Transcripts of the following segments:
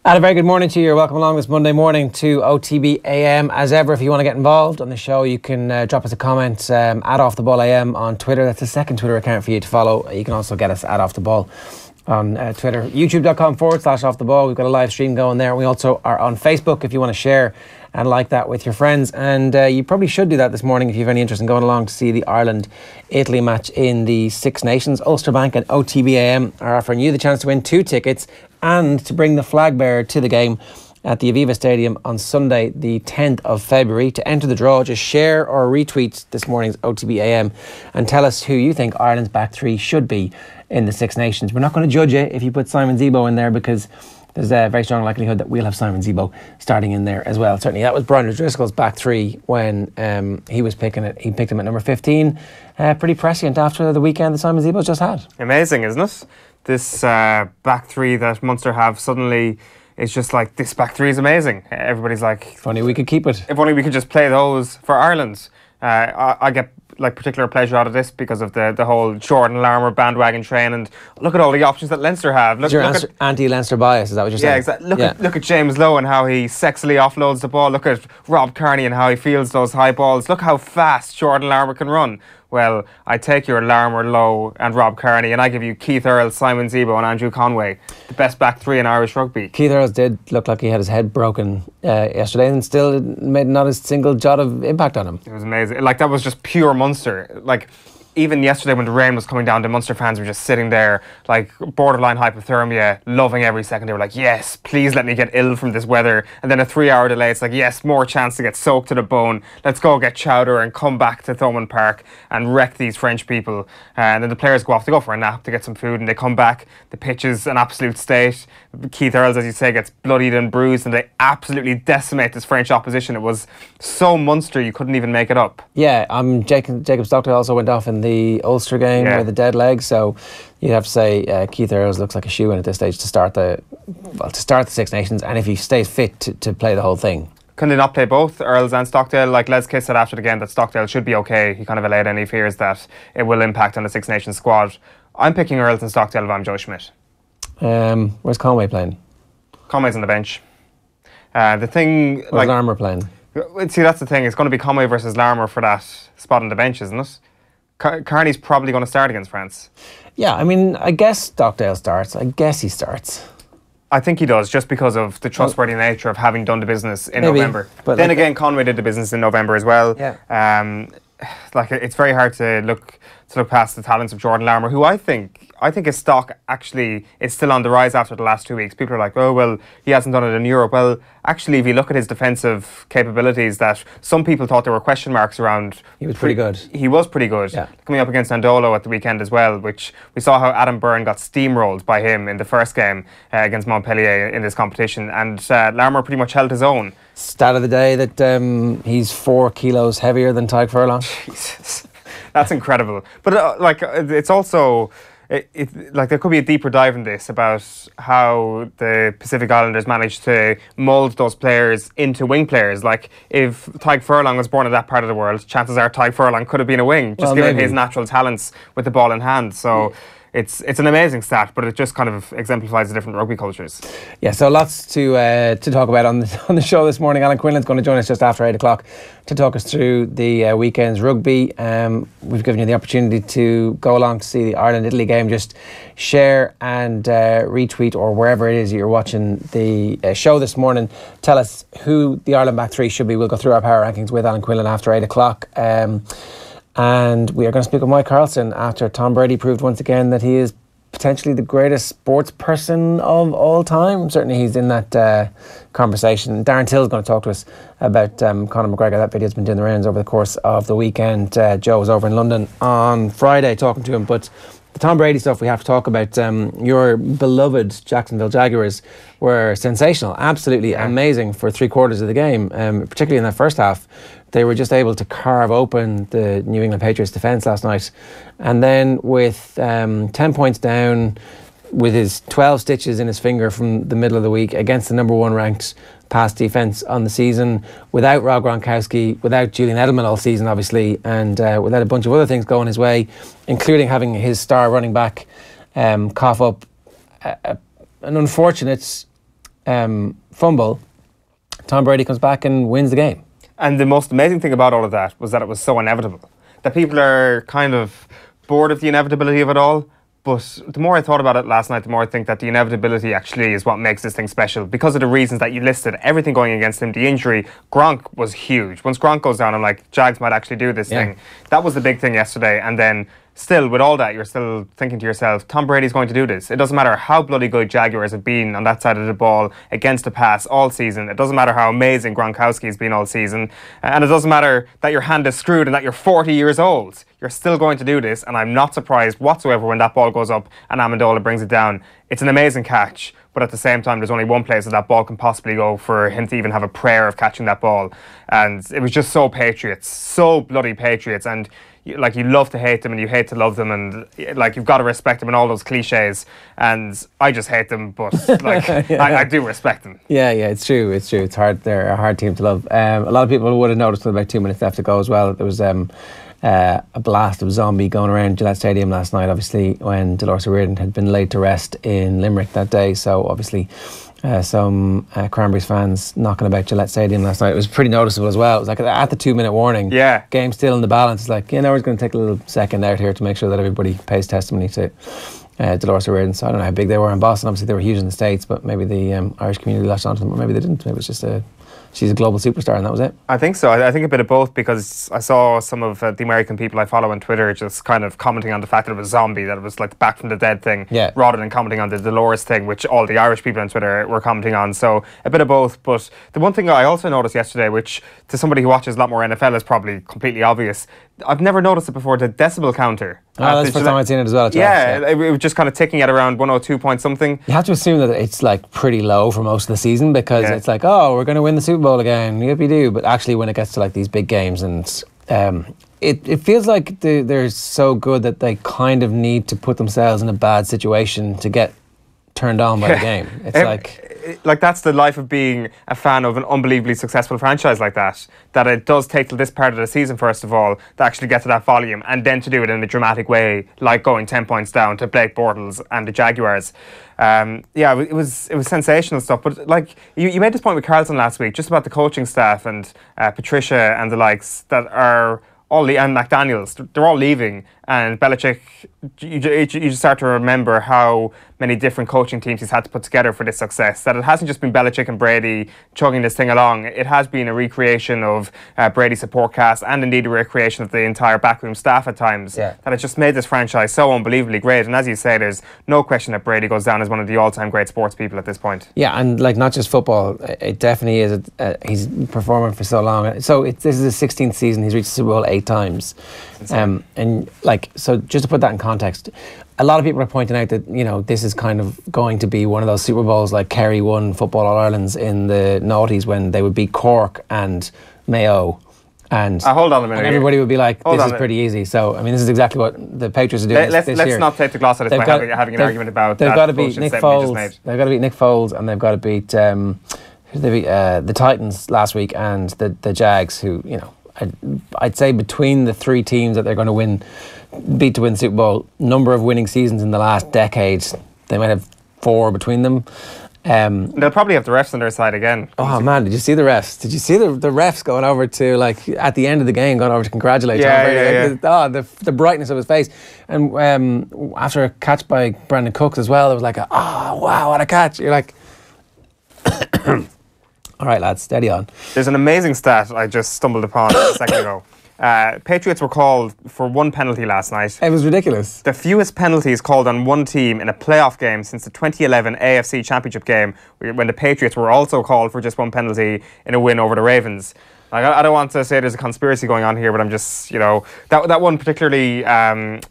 And a very good morning to you. Welcome along this Monday morning to OTB AM. As ever, if you want to get involved on the show, you can drop us a comment at Off the Ball AM on Twitter. That's the second Twitter account for you to follow. You can also get us at Off the Ball on Twitter. YouTube.com/Off the Ball. We've got a live stream going there. We also are on Facebook if you want to share and like that with your friends. And you probably should do that this morning if you have any interest in going along to see the Ireland-Italy match in the Six Nations. Ulster Bank and OTB AM are offering you the chance to win 2 tickets and to bring the flag bearer to the game at the Aviva Stadium on Sunday, the 10th of February. To enter the draw, just share or retweet this morning's OTB AM and tell us who you think Ireland's back three should be in the Six Nations. We're not going to judge you if you put Simon Zebo in there, because there's a very strong likelihood that we'll have Simon Zebo starting in there as well. Certainly that was Brian O'Driscoll's back three when he was picking it. He picked him at number 15. Pretty prescient after the weekend that Simon Zebo's just had. Amazing, isn't it? This back three that Munster have suddenly is just like, this back three is amazing. Everybody's like, if only we could keep it. If only we could just play those for Ireland. I get like particular pleasure out of this because of the whole Jordan Larmour bandwagon train, and look at all the options that Leinster have. Look at anti-Leinster bias, is that what you're saying? Yeah, exactly. Look at James Lowe and how he sexily offloads the ball. Look at Rob Kearney and how he fields those high balls. Look how fast Jordan Larmour can run. Well, I take your Larmour, Lowe and Rob Kearney, and I give you Keith Earls, Simon Zebo and Andrew Conway, the best back three in Irish rugby. Keith Earls did look like he had his head broken yesterday, and still made not a single jot of impact on him. It was amazing. Like, that was just pure Munster. Like, even yesterday when the rain was coming down, the Munster fans were just sitting there, like, borderline hypothermia, loving every second. They were like, yes, please let me get ill from this weather. And then a 3-hour delay, it's like, yes, more chance to get soaked to the bone. Let's go get chowder and come back to Thomond Park and wreck these French people. And then the players go off to go for a nap to get some food, and they come back. The pitch is an absolute state. Keith Earls, as you say, gets bloodied and bruised, and they absolutely decimate this French opposition. It was so Munster, you couldn't even make it up. Yeah, Jacob Stockdale also went off in the Ulster game with a dead leg, so you'd have to say Keith Earls looks like a shoe-in at this stage to start the Six Nations, and if he stays fit to play the whole thing. Can they not play both, Earls and Stockdale? Like Les Kiss said after the game that Stockdale should be okay. He kind of allayed any fears that it will impact on the Six Nations squad. I'm picking Earls and Stockdale if I'm Joe Schmidt. Where's Conway playing? Conway's on the bench. The thing, where's like, Larmour playing? See, that's the thing. It's going to be Conway versus Larmour for that spot on the bench, isn't it? Kearney's probably going to start against France. Yeah, I mean, I guess Stockdale starts. I guess he starts. I think he does, just because of the trustworthy nature of having done the business in November. But then again, Conway did the business in November as well. Yeah. Like, it's very hard to look past the talents of Jordan Larmour, who I think his stock actually is still on the rise after the last 2 weeks. People are like, oh, well, he hasn't done it in Europe. Well, actually, if you look at his defensive capabilities that some people thought there were question marks around, he was pretty good. He was pretty good. Yeah. Coming up against Andolo at the weekend as well, which we saw how Adam Byrne got steamrolled by him in the first game against Montpellier in this competition, and Larmour pretty much held his own. Stat of the day that he's 4 kilos heavier than Tadhg Furlong. Jesus, that's incredible. But it's also, like, there could be a deeper dive in this about how the Pacific Islanders managed to mould those players into wing players. Like, if Tadhg Furlong was born in that part of the world, chances are Tadhg Furlong could have been a wing, just given his natural talents with the ball in hand. So. Yeah. It's an amazing stat, but it just kind of exemplifies the different rugby cultures. Yeah, so lots to talk about on the show this morning. Alan Quinlan's going to join us just after 8 o'clock to talk us through the weekend's rugby. We've given you the opportunity to go along to see the Ireland-Italy game. Just share and retweet, or wherever it is you're watching the show this morning. Tell us who the Ireland back three should be. We'll go through our power rankings with Alan Quinlan after 8 o'clock. And we are going to speak with Mike Carlson after Tom Brady proved once again that he is potentially the greatest sports person of all time. Certainly he's in that conversation. Darren Till's going to talk to us about Conor McGregor. That video's been doing the rounds over the course of the weekend. Joe was over in London on Friday talking to him. But the Tom Brady stuff we have to talk about. Your beloved Jacksonville Jaguars were sensational, absolutely amazing for 3/4 of the game, particularly in that first half. They were just able to carve open the New England Patriots defence last night. And then with 10 points down, with his 12 stitches in his finger from the middle of the week against the number 1 ranked pass defence on the season, without Rob Gronkowski, without Julian Edelman all season, obviously, and without a bunch of other things going his way, including having his star running back cough up an unfortunate fumble, Tom Brady comes back and wins the game. And the most amazing thing about all of that was that it was so inevitable. That people are kind of bored of the inevitability of it all. But the more I thought about it last night, the more I think that the inevitability actually is what makes this thing special. Because of the reasons that you listed, everything going against him, the injury, Gronk was huge. Once Gronk goes down, I'm like, Jags might actually do this thing. That was the big thing yesterday. And then still, with all that, you're still thinking to yourself, Tom Brady's going to do this. It doesn't matter how bloody good Jaguars have been on that side of the ball against the pass all season. It doesn't matter how amazing Gronkowski's been all season. And it doesn't matter that your hand is screwed and that you're 40 years old. You're still going to do this. And I'm not surprised whatsoever when that ball goes up and Amendola brings it down. It's an amazing catch. But at the same time, there's only one place that ball can possibly go for him to even have a prayer of catching that ball. And it was just so Patriots. So bloody Patriots. And like, you love to hate them and you hate to love them, and like, you've got to respect them and all those cliches, and I just hate them, but like I do respect them. Yeah, it's true. It's hard. They're a hard team to love. A lot of people would have noticed with about 2 minutes left to go as well. There was a blast of zombie going around Gillette Stadium last night, obviously, when Dolores O'Riordan had been laid to rest in Limerick that day. So obviously some Cranberries fans knocking about Gillette Stadium last night. It was pretty noticeable as well. It was like at the 2 minute warning. Yeah. Game still in the balance. It's like, we're going to take a little second out here to make sure that everybody pays testimony to Dolores O'Riordan. So I don't know how big they were in Boston. Obviously they were huge in the States, but maybe the Irish community latched onto them, or maybe they didn't. Maybe it was just she's a global superstar and that was it. I think so. I think a bit of both, because I saw some of the American people I follow on Twitter just kind of commenting on the fact that it was zombie, that it was like the back from the dead thing, rather than commenting on the Dolores thing, which all the Irish people on Twitter were commenting on. So a bit of both. But the one thing I also noticed yesterday, which to somebody who watches a lot more NFL is probably completely obvious, I've never noticed it before, the decibel counter. That's the first time I've seen it as well. It was just kind of ticking at around 102 point something. You have to assume that it's like pretty low for most of the season, because it's like, oh, we're going to win the Super Bowl again, yippee-doo. But actually when it gets to like these big games, and it feels like they're so good that they kind of need to put themselves in a bad situation to get turned on by the game. It's like that's the life of being a fan of an unbelievably successful franchise like that. That it does take till this part of the season, first of all, to actually get to that volume, and then to do it in a dramatic way, like going 10 points down to Blake Bortles and the Jaguars. It was sensational stuff. But like you made this point with Carlson last week, just about the coaching staff and Patricia and the likes that are all and McDaniels, they're all leaving, and Belichick, you just start to remember how many different coaching teams he's had to put together for this success. That it hasn't just been Belichick and Brady chugging this thing along. It has been a recreation of Brady's support cast, and indeed a recreation of the entire backroom staff at times. That it's just made this franchise so unbelievably great. And as you say, there's no question that Brady goes down as one of the all-time great sports people at this point. Yeah, and like not just football, it definitely is. He's performing for so long. So this is his 16th season. He's reached the Super Bowl 8 times. And like, so just to put that in context, a lot of people are pointing out that, this is kind of going to be one of those Super Bowls like Kerry won Football All-Irelands in the noughties, when they would beat Cork and Mayo. And hold on a minute. And everybody would be like, this is pretty easy. So, I mean, this is exactly what the Patriots are doing this year. Let's not take the gloss at this by having an argument about that. They've got to beat Nick Foles. They've got to beat Nick Foles, and they've got to beat the Titans last week, and the Jags, who, I'd say between the three teams that they're going to beat to win the Super Bowl, number of winning seasons in the last decade, they might have 4 between them. They'll probably have the refs on their side again. Oh man, did you see the refs? Did you see the refs going over to, like, at the end of the game, going over to congratulate Tom Brady? Oh, the brightness of his face. And after a catch by Brandon Cooks as well, it was like, wow, what a catch. You're like, all right, lads, steady on. There's an amazing stat I just stumbled upon a second ago. Patriots were called for 1 penalty last night. It was ridiculous. The fewest penalties called on one team in a playoff game since the 2011 AFC Championship game, when the Patriots were also called for just 1 penalty in a win over the Ravens. Like, I don't want to say there's a conspiracy going on here, but I'm just, that one particularly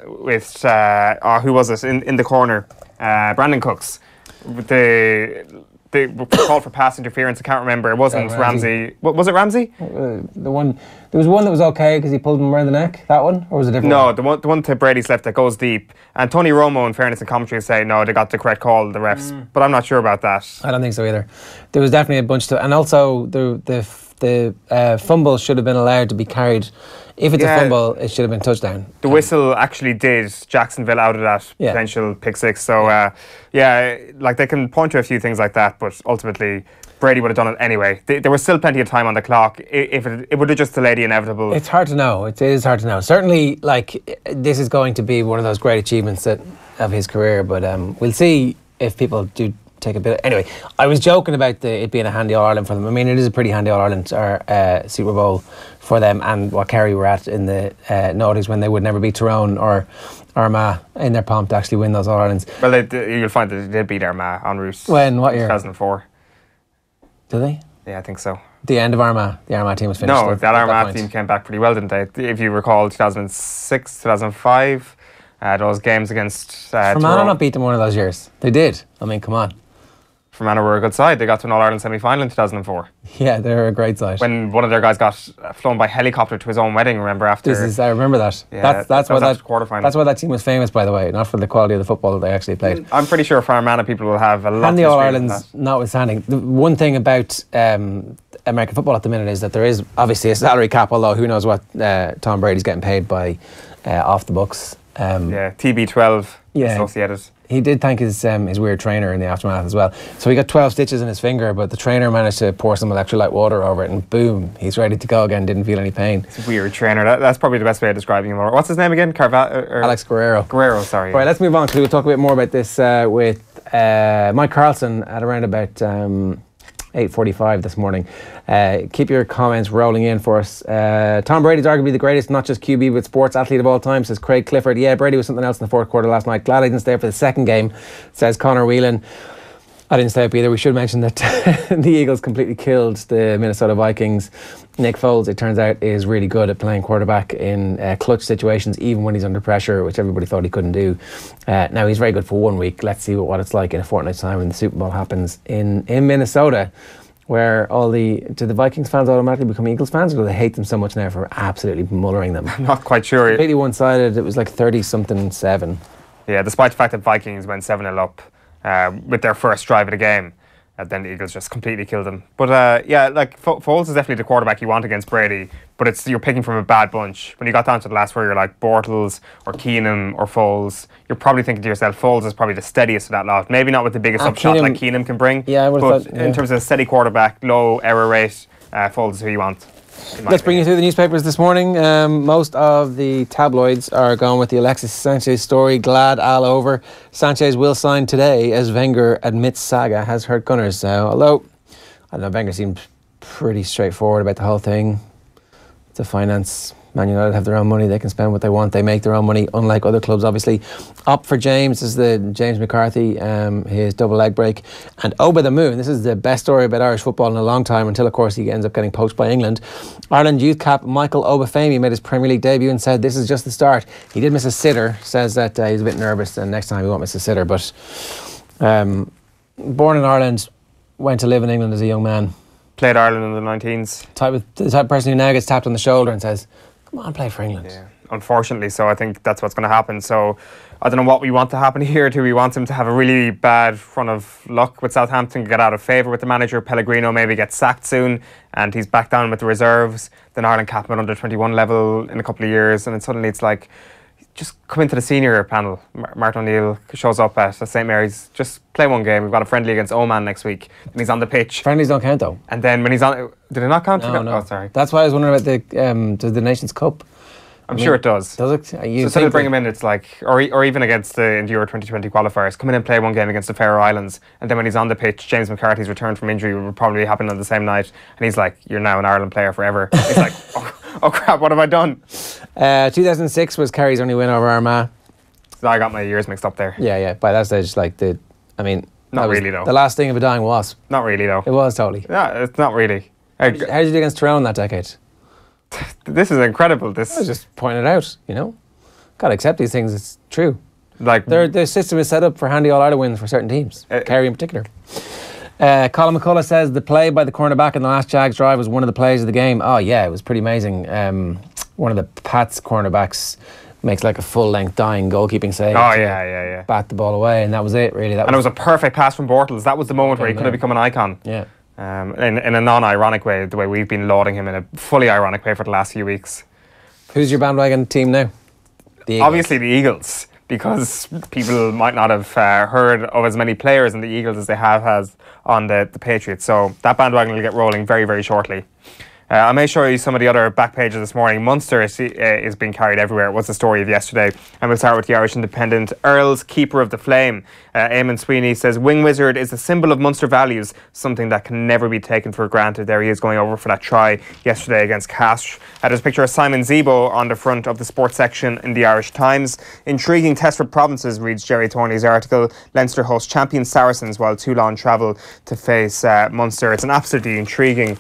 with, who was it, in the corner, Brandon Cooks. They called for pass interference. I can't remember. It wasn't Ramsey. Was it Ramsey? There was one that was okay because he pulled him around the neck. That one, or was it a different one? No, the one to Brady's left that goes deep. And Tony Romo, in fairness, in commentary, say no, they got the correct call, the refs. But I'm not sure about that. I don't think so either. There was definitely a bunch to, and also the the fumble should have been allowed to be carried. If it's a fumble, it should have been touchdown. The whistle actually did Jacksonville out of that potential pick six. So, like they can point to a few things like that, but ultimately Brady would have done it anyway. There was still plenty of time on the clock. If it would have just delayed the inevitable. It's hard to know. It is hard to know. Certainly, like, this is going to be one of those great achievements of his career, but we'll see if people do take a bit. Anyway, I was joking about it being a handy All-Ireland for them. I mean, it is a pretty handy All-Ireland or Super Bowl for them, and what Kerry were at in the noughties when they would never beat Tyrone or Armagh in their pomp to actually win those All-Irelands. Well, you'll find that they did beat Armagh en route. When? What year? 2004. Did they? Yeah, I think so. The end of Armagh. The Armagh team was finished. No, that Armagh team came back pretty well, didn't they? If you recall, 2006, 2005, those games against Fermanagh not beat them one of those years. They did. I mean, come on. Fermanagh were a good side. They got to an All-Ireland semi-final in 2004. Yeah, they're a great side. When one of their guys got flown by helicopter to his own wedding, remember, after... I remember that. Yeah, that's why that team was famous, by the way, not for the quality of the football that they actually played. I'm pretty sure Fermanagh people will have a lot and the All-Irelands notwithstanding. The one thing about American football at the minute is that there is obviously a salary cap, although who knows what Tom Brady's getting paid by off the books. TB12 associated. He did thank his weird trainer in the aftermath as well. So he got 12 stitches in his finger, but the trainer managed to pour some electrolyte water over it, and boom, he's ready to go again. Didn't feel any pain. It's a weird trainer. That's probably the best way of describing him. What's his name again? Alex Guerrero. Guerrero, sorry. Right, let's move on because we'll talk a bit more about this with Mike Carlson at around about 8:45 this morning. Keep your comments rolling in for us. Tom Brady's arguably the greatest, not just QB, but sports athlete of all time, says Craig Clifford. Yeah, Brady was something else in the fourth quarter last night. Glad I didn't stay up for the second game, says Conor Whelan. I didn't stay up either. We should mention that the Eagles completely killed the Minnesota Vikings. Nick Foles, it turns out, is really good at playing quarterback in clutch situations, even when he's under pressure, which everybody thought he couldn't do. Now, he's very good for 1 week. Let's see what it's like in a fortnight's time when the Super Bowl happens in Minnesota, where do the Vikings fans automatically become Eagles fans, or do they hate them so much now for absolutely mullering them? I'm not quite sure. Completely one-sided. It was like 30-something-7. Yeah, despite the fact that Vikings went 7-0 up with their first drive of the game, then the Eagles just completely killed them. But Foles is definitely the quarterback you want against Brady, but you're picking from a bad bunch. When you got down to the last where you're like Bortles or Keenum or Foles, you're probably thinking to yourself, Foles is probably the steadiest of that lot. Maybe not with the biggest upshot like Keenum can bring, but in terms of a steady quarterback, low error rate, Foles is who you want. Let's bring you through the newspapers this morning. Most of the tabloids are going with the Alexis Sanchez story. Glad all over. Sanchez will sign today as Wenger admits saga has hurt Gunners. Although, I don't know, Wenger seemed pretty straightforward about the whole thing. The finance, Man United have their own money. They can spend what they want. They make their own money, unlike other clubs, obviously. Up for James is the James McCarthy, his double leg break. And over the moon, this is the best story about Irish football in a long time, until, of course, he ends up getting poached by England. Ireland youth cap Michael Obafemi made his Premier League debut and said, this is just the start. He did miss a sitter, says that he's a bit nervous, and next time he won't miss a sitter. But born in Ireland, went to live in England as a young man. Played Ireland in the 19s. The type of person who now gets tapped on the shoulder and says, come on, play for England. Yeah, unfortunately, so I think that's what's going to happen. So I don't know what we want to happen here. Do we want him to have a really bad run of luck with Southampton, get out of favour with the manager, Pellegrino maybe get sacked soon, and he's back down with the reserves, then Ireland cap him at under 21 level in a couple of years, and then suddenly it's like, just come into the senior panel. Martin O'Neill shows up at St Mary's, just play one game. We've got a friendly against Oman next week, and he's on the pitch. Friendlies don't count though. And then when he's on, did it not count? No. Oh, sorry. That's why I was wondering about the Nations Cup. I'm sure it does. Does it? So instead of bring him in, it's like, or even against the Euro 2020 qualifiers, come in and play one game against the Faroe Islands, and then when he's on the pitch, James McCarthy's return from injury will probably happen on the same night, and he's like, you're now an Ireland player forever. He's like, oh crap, what have I done? 2006 was Kerry's only win over Armagh. So I got my years mixed up there. Yeah. By that stage, not really though. The last thing of a dying wasp. Not really though. It was totally. Yeah, it's not really. How did you do against Tyrone that decade? This is incredible. I was just pointing it out, Got to accept these things, it's true. Like their system is set up for handy All-Ireland wins for certain teams, Kerry in particular. Colin McCullough says the play by the cornerback in the last Jags drive was one of the plays of the game. Oh yeah, it was pretty amazing. One of the Pats cornerbacks makes like a full-length dying goalkeeping save. Oh yeah. Bat the ball away, and that was it really. And it was a perfect pass from Bortles. That was the moment where he could have become an icon. Yeah. in a non-ironic way, the way we've been lauding him in a fully ironic way for the last few weeks. Who's your bandwagon team now? The Obviously the Eagles, because people might not have heard of as many players in the Eagles as they have on the Patriots. So that bandwagon will get rolling very, very shortly. I may show you some of the other back pages this morning. Munster is being carried everywhere. What's the story of yesterday? And we'll start with the Irish Independent. Earl's Keeper of the Flame. Eamon Sweeney says, Wing Wizard is a symbol of Munster values, something that can never be taken for granted. There he is going over for that try yesterday against Cash. There's a picture of Simon Zebo on the front of the sports section in the Irish Times. Intriguing test for provinces, reads Jerry Thornley's article. Leinster host champion Saracens while Toulon travel to face Munster. It's an absolutely intriguing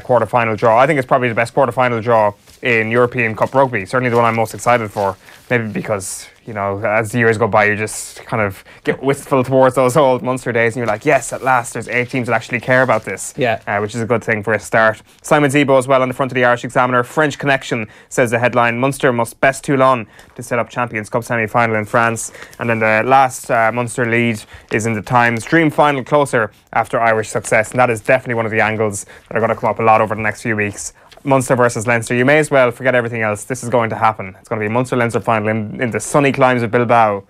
quarter-final draw. I think it's probably the best quarter-final draw in European Cup rugby. Certainly the one I'm most excited for. Maybe because, you know, as the years go by, you just kind of get wistful towards those old Munster days, and you're like, yes, at last, there's 8 teams that actually care about this. Yeah. Which is a good thing for a start. Simon Zebo as well on the front of the Irish Examiner. French Connection says the headline, Munster must best Toulon to set up Champions Cup semi-final in France. And then the last Munster lead is in the Times. Dream final closer after Irish success. And that is definitely one of the angles that are going to come up a lot over the next few weeks. Munster versus Leinster. You may as well forget everything else. This is going to happen. It's going to be a Munster-Leinster final in the sunny climes of Bilbao.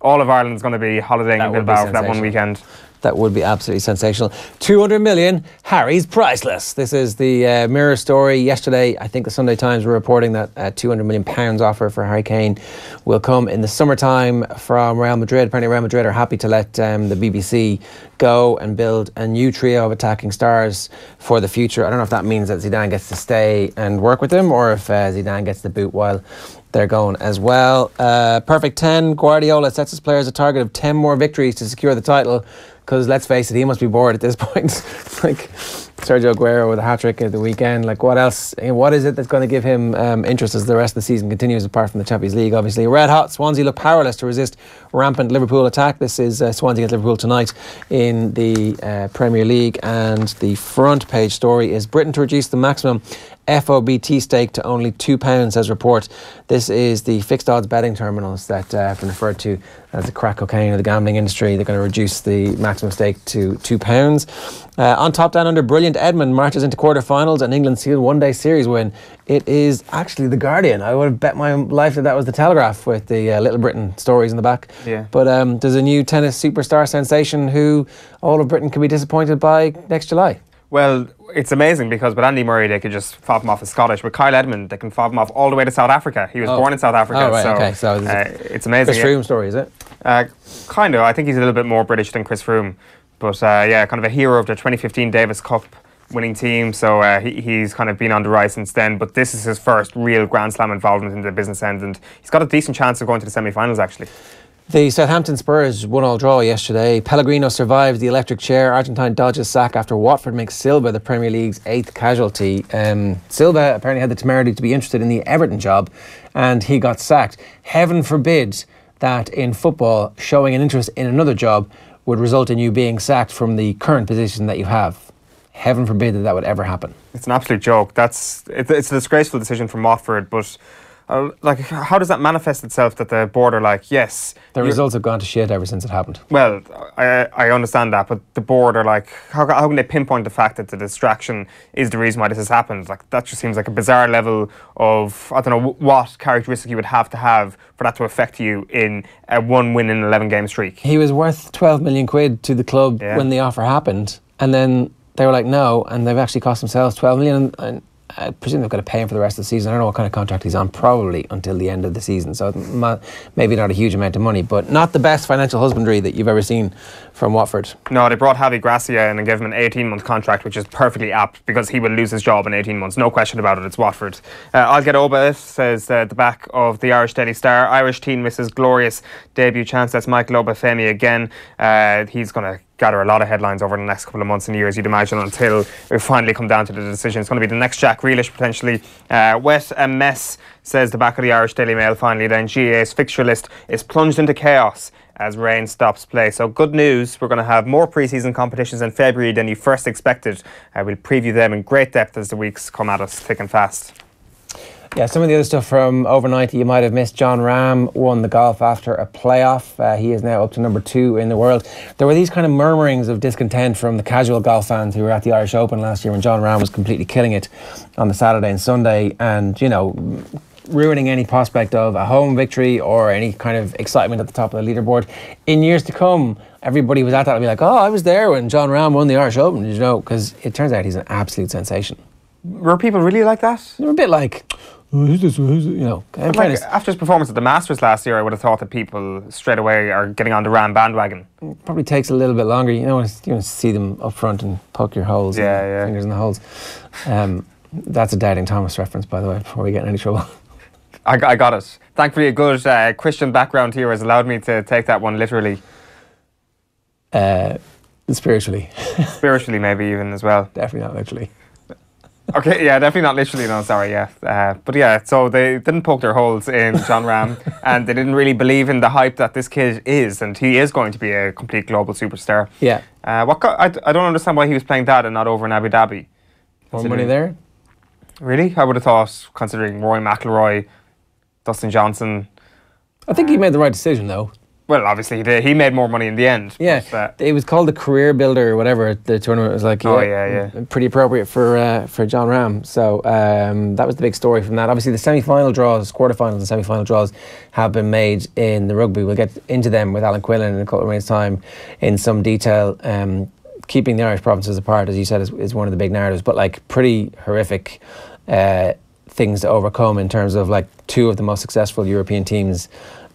All of Ireland's going to be holidaying in Bilbao for that one weekend. That would be absolutely sensational. 200 million, Harry's priceless. This is the Mirror story. Yesterday, I think the Sunday Times were reporting that a £200 million offer for Harry Kane will come in the summertime from Real Madrid. Apparently Real Madrid are happy to let the BBC go and build a new trio of attacking stars for the future. I don't know if that means that Zidane gets to stay and work with them, or if Zidane gets the boot while they're going as well. Perfect 10, Guardiola sets his players a target of 10 more victories to secure the title. Because let's face it, he must be bored at this point. Like Sergio Aguero with a hat-trick at the weekend. Like what else? What is it that's going to give him interest as the rest of the season continues, apart from the Champions League, obviously? Red hot, Swansea look powerless to resist rampant Liverpool attack. This is Swansea against Liverpool tonight in the Premier League. And the front page story is Britain to reduce the maximum FOBT stake to only £2, says report. This is the fixed odds betting terminals that have been referred to as the crack cocaine of the gambling industry. They're going to reduce the maximum stake to £2. On top down under, brilliant Edmund marches into quarterfinals and England sealed one-day series win. It is actually The Guardian. I would have bet my life that was The Telegraph with the Little Britain stories in the back. Yeah. But there's a new tennis superstar sensation who all of Britain could be disappointed by next July. Well, it's amazing because with Andy Murray they could just fob him off as Scottish. With Kyle Edmund they can fob him off all the way to South Africa. He was born in South Africa. Oh, right, okay. So it's amazing. Chris Froome story, is it? Kind of. I think he's a little bit more British than Chris Froome. But yeah, kind of a hero of the 2015 Davis Cup winning team. So he's kind of been on the rise since then. But this is his first real Grand Slam involvement in the business end. And he's got a decent chance of going to the semi-finals, actually. The Southampton Spurs 1-1 draw yesterday. Pellegrino survives the electric chair. Argentine dodges sack after Watford makes Silva the Premier League's 8th casualty. Silva apparently had the temerity to be interested in the Everton job and he got sacked. Heaven forbid that in football showing an interest in another job would result in you being sacked from the current position that you have. Heaven forbid that would ever happen. It's an absolute joke. It's a disgraceful decition from Watford, but like, how does that manifest itself that the board are like, yes... The results have gone to shit ever since it happened. Well, I understand that, but the board are like, how can they pinpoint the fact that the distraction is the reason why this has happened? Like, that just seems like a bizarre level of, I don't know, what characteristic you would have to have for that to affect you in a 1 win in 11 game streak. He was worth 12 million quid to the club when the offer happened, and then they were like, no, and they've actually cost themselves 12 million, and I presume they've got to pay him for the rest of the season. I don't know what kind of contract he's on, probably until the end of the season. So maybe not a huge amount of money, but not the best financial husbandry that you've ever seen from Watford. No, they brought Javi Gracia in and gave him an 18-month contract, which is perfectly apt because he will lose his job in 18 months. No question about it, it's Watford. I'll get over it, says the back of the Irish Daily Star. Irish team misses glorious debut chance. That's Michael Obafemi again. He's going to gather a lot of headlines over the next couple of months and years, you'd imagine, until we finally come down to the decision. It's going to be the next Jack Grealish, potentially. Wet a mess, says the back of the Irish Daily Mail finally. Then GAA's fixture list is plunged into chaos as rain stops play. So good news, we're going to have more pre-season competitions in February than you first expected. We'll preview them in great depth as the weeks come at us thick and fast. Yeah, some of the other stuff from overnight that you might have missed. John Ram won the golf after a playoff. He is now up to number 2 in the world. There were these kind of murmurings of discontent from the casual golf fans who were at the Irish Open last year when John Ram was completely killing it on the Saturday and Sunday, and, you know, ruining any prospect of a home victory or any kind of excitement at the top of the leaderboard. In years to come, everybody was at that and be like, oh, I was there when John Ram won the Irish Open, you know, because it turns out he's an absolute sensation. Were people really like that? They were a bit like, who's this, you know. Like, after his performance at the Masters last year, I would have thought that people straight away are getting on the Ram bandwagon. It probably takes a little bit longer. You want to see them up front and poke your holes, fingers in the holes. That's a Doubting Thomas reference, by the way, before we get in any trouble. I got it. Thankfully, a good Christian background here has allowed me to take that one literally. Spiritually. Spiritually, maybe even as well. Definitely not literally. Okay, yeah, definitely not literally, no, sorry, yeah. But yeah, so they didn't poke their holes in John Ram and they didn't really believe in the hype that this kid is, and he is going to be a complete global superstar. Yeah. I don't understand why he was playing that and not over in Abu Dhabi. More money there? Really? I would have thought, considering Roy McIlroy, Dustin Johnson. I think he made the right decision, though. Well, obviously he did. He made more money in the end. Yeah, but, it was called the Career Builder or whatever at the tournament. It was like, pretty appropriate for John Ram. So that was the big story from that. Obviously, the semi-final draws, quarterfinals and semi-final draws have been made in the rugby. We'll get into them with Alan Quinlan in a couple of minutes' time in some detail. Keeping the Irish provinces apart, as you said, is one of the big narratives, but like pretty horrific things to overcome in terms of like the two most successful European teams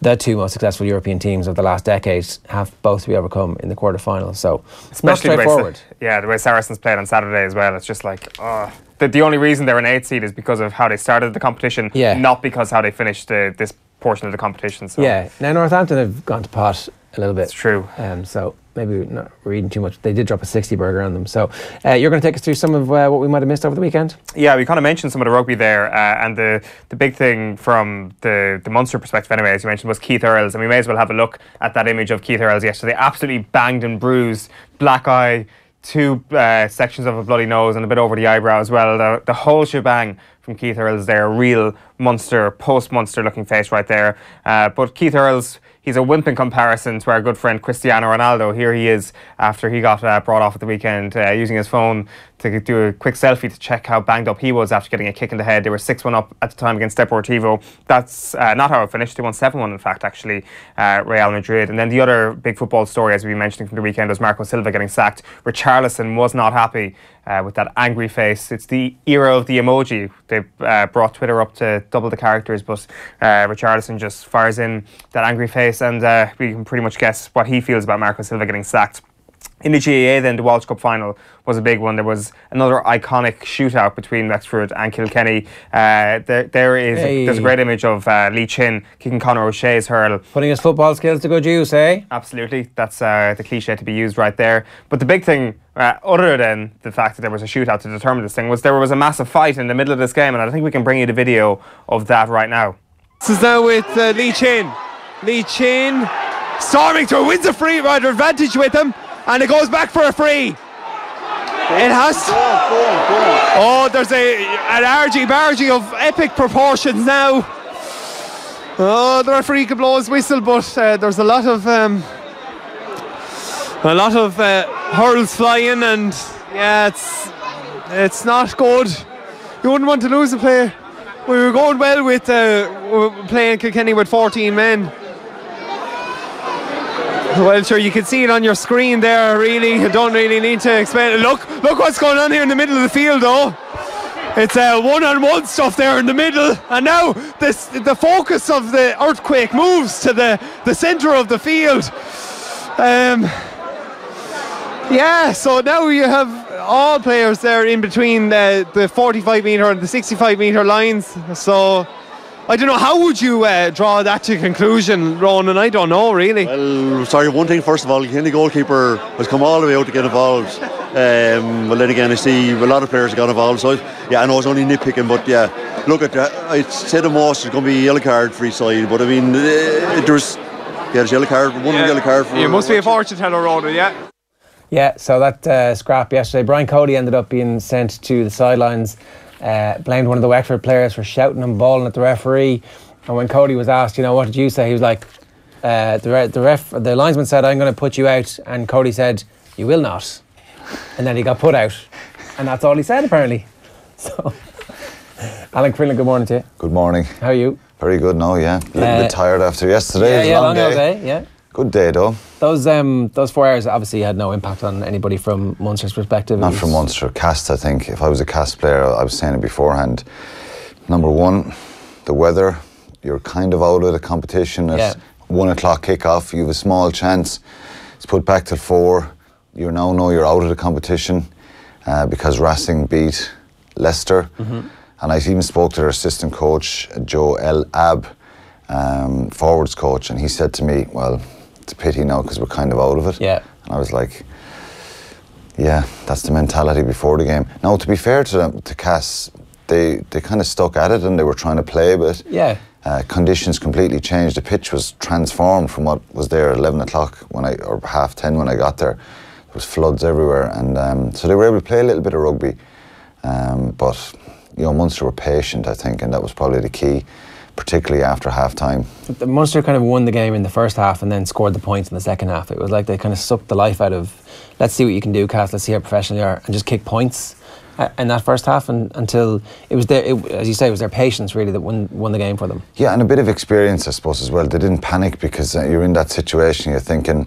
of the last decade have both to be overcome in the quarterfinals. So it's not straightforward. The way Saracens played on Saturday as well. It's just like, the only reason they're an 8th seed is because of how they started the competition, not because how they finished this portion of the competition. So. Yeah. Now Northampton have gone to pot a little bit. It's true. So maybe not reading too much. They did drop a 60 burger on them. So you're going to take us through some of what we might have missed over the weekend? Yeah, we kind of mentioned some of the rugby there, and the big thing from the Munster perspective anyway, as you mentioned, was Keith Earls, and we may as well have a look at that image of Keith Earls yesterday. Absolutely banged and bruised, black eye, 2 sections of a bloody nose and a bit over the eyebrow as well. The whole shebang from Keith Earls there, real Munster, post-Munster looking face right there. But Keith Earls, he's a wimp in comparison to our good friend Cristiano Ronaldo. Here he is after he got brought off at the weekend, using his phone to do a quick selfie to check how banged up he was after getting a kick in the head. They were 6-1 up at the time against Deportivo. That's not how it finished. They won 7-1 in fact, actually, Real Madrid. And then the other big football story, as we mentioned from the weekend, was Marco Silva getting sacked. Richarlison was not happy with that angry face. It's the era of the emoji. They brought Twitter up to double the characters, but Richarlison just fires in that angry face, and we can pretty much guess what he feels about Marco Silva getting sacked. In the GAA then, the Walsh Cup final was a big one. There was another iconic shootout between Wexford and Kilkenny. There's a great image of Lee Chin kicking Conor O'Shea's hurl. Putting his football skills to good use, eh? Absolutely. That's the cliche to be used right there. But the big thing, other than the fact that there was a shootout to determine this thing, was there was a massive fight in the middle of this game, and I think we can bring you the video of that right now. This is now with Lee Chin. Lee Chin storming through, wins a free rider advantage with him, and it goes back for a free. It has to. Oh, there's an argy-bargy of epic proportions now. Oh, the referee can blow his whistle, but there's a lot of hurls flying, and yeah, it's not good. You wouldn't want to lose a player. We were going well with playing Kilkenny with 14 men. Well, sure, you can see it on your screen there, really. You don't really need to explain it. Look what's going on here in the middle of the field, though. It's one-on-one stuff there in the middle. And now the focus of the earthquake moves to the centre of the field. Yeah, so now you have all players there in between the 45-metre and the 65-metre lines. So I don't know, how would you draw that to conclusion, Ronan? I don't know, really. Well, sorry, one thing first of all, the goalkeeper has come all the way out to get involved. Well, then again, I see a lot of players have got involved, so I know it's only nitpicking, but yeah, look at that. I'd say the most is going to be a yellow card for each side, but I mean, there's yellow card, yellow card for... You must be a fortune teller, Ronan, yeah? Yeah, so that scrap yesterday, Brian Cody ended up being sent to the sidelines blamed one of the Wexford players for shouting and bawling at the referee. And when Cody was asked, you know, what did you say? He was like, the linesman said, I'm going to put you out. And Cody said, you will not. And then he got put out. And that's all he said, apparently. So, Alan Quinlan, good morning to you. Good morning. How are you? Very good now, yeah. A little bit tired after yesterday. Yeah, long day, yeah. Good day, though. Those 4 hours obviously had no impact on anybody from Munster's perspective. Not from Munster. Cast, I think. If I was a Cast player, I was saying it beforehand. Number one, the weather. You're kind of out of the competition at 1 o'clock kickoff. You have a small chance. It's put back till 4. You now know you're out of the competition because Racing beat Leicester. Mm-hmm. And I even spoke to their assistant coach, G.O.A.T, forwards coach, and he said to me, well, it's a pity now because we're kind of out of it. Yeah. And I was like, yeah, that's the mentality before the game. Now, to be fair to them, to Cass, they kind of stuck at it and they were trying to play, but conditions completely changed. The pitch was transformed from what was there at 11 o'clock or 10:30 when I got there. There was floods everywhere, and so they were able to play a little bit of rugby, but you know, Munster were patient, I think, and that was probably the key, particularly after half-time. Munster kind of won the game in the first half and then scored the points in the second half. It was like they kind of sucked the life out of, let's see what you can do, Cass, let's see how professional you are, and just kick points in that first half until it was there, as you say, it was their patience really that won the game for them. Yeah, and a bit of experience, I suppose, as well. They didn't panic because you're in that situation, you're thinking,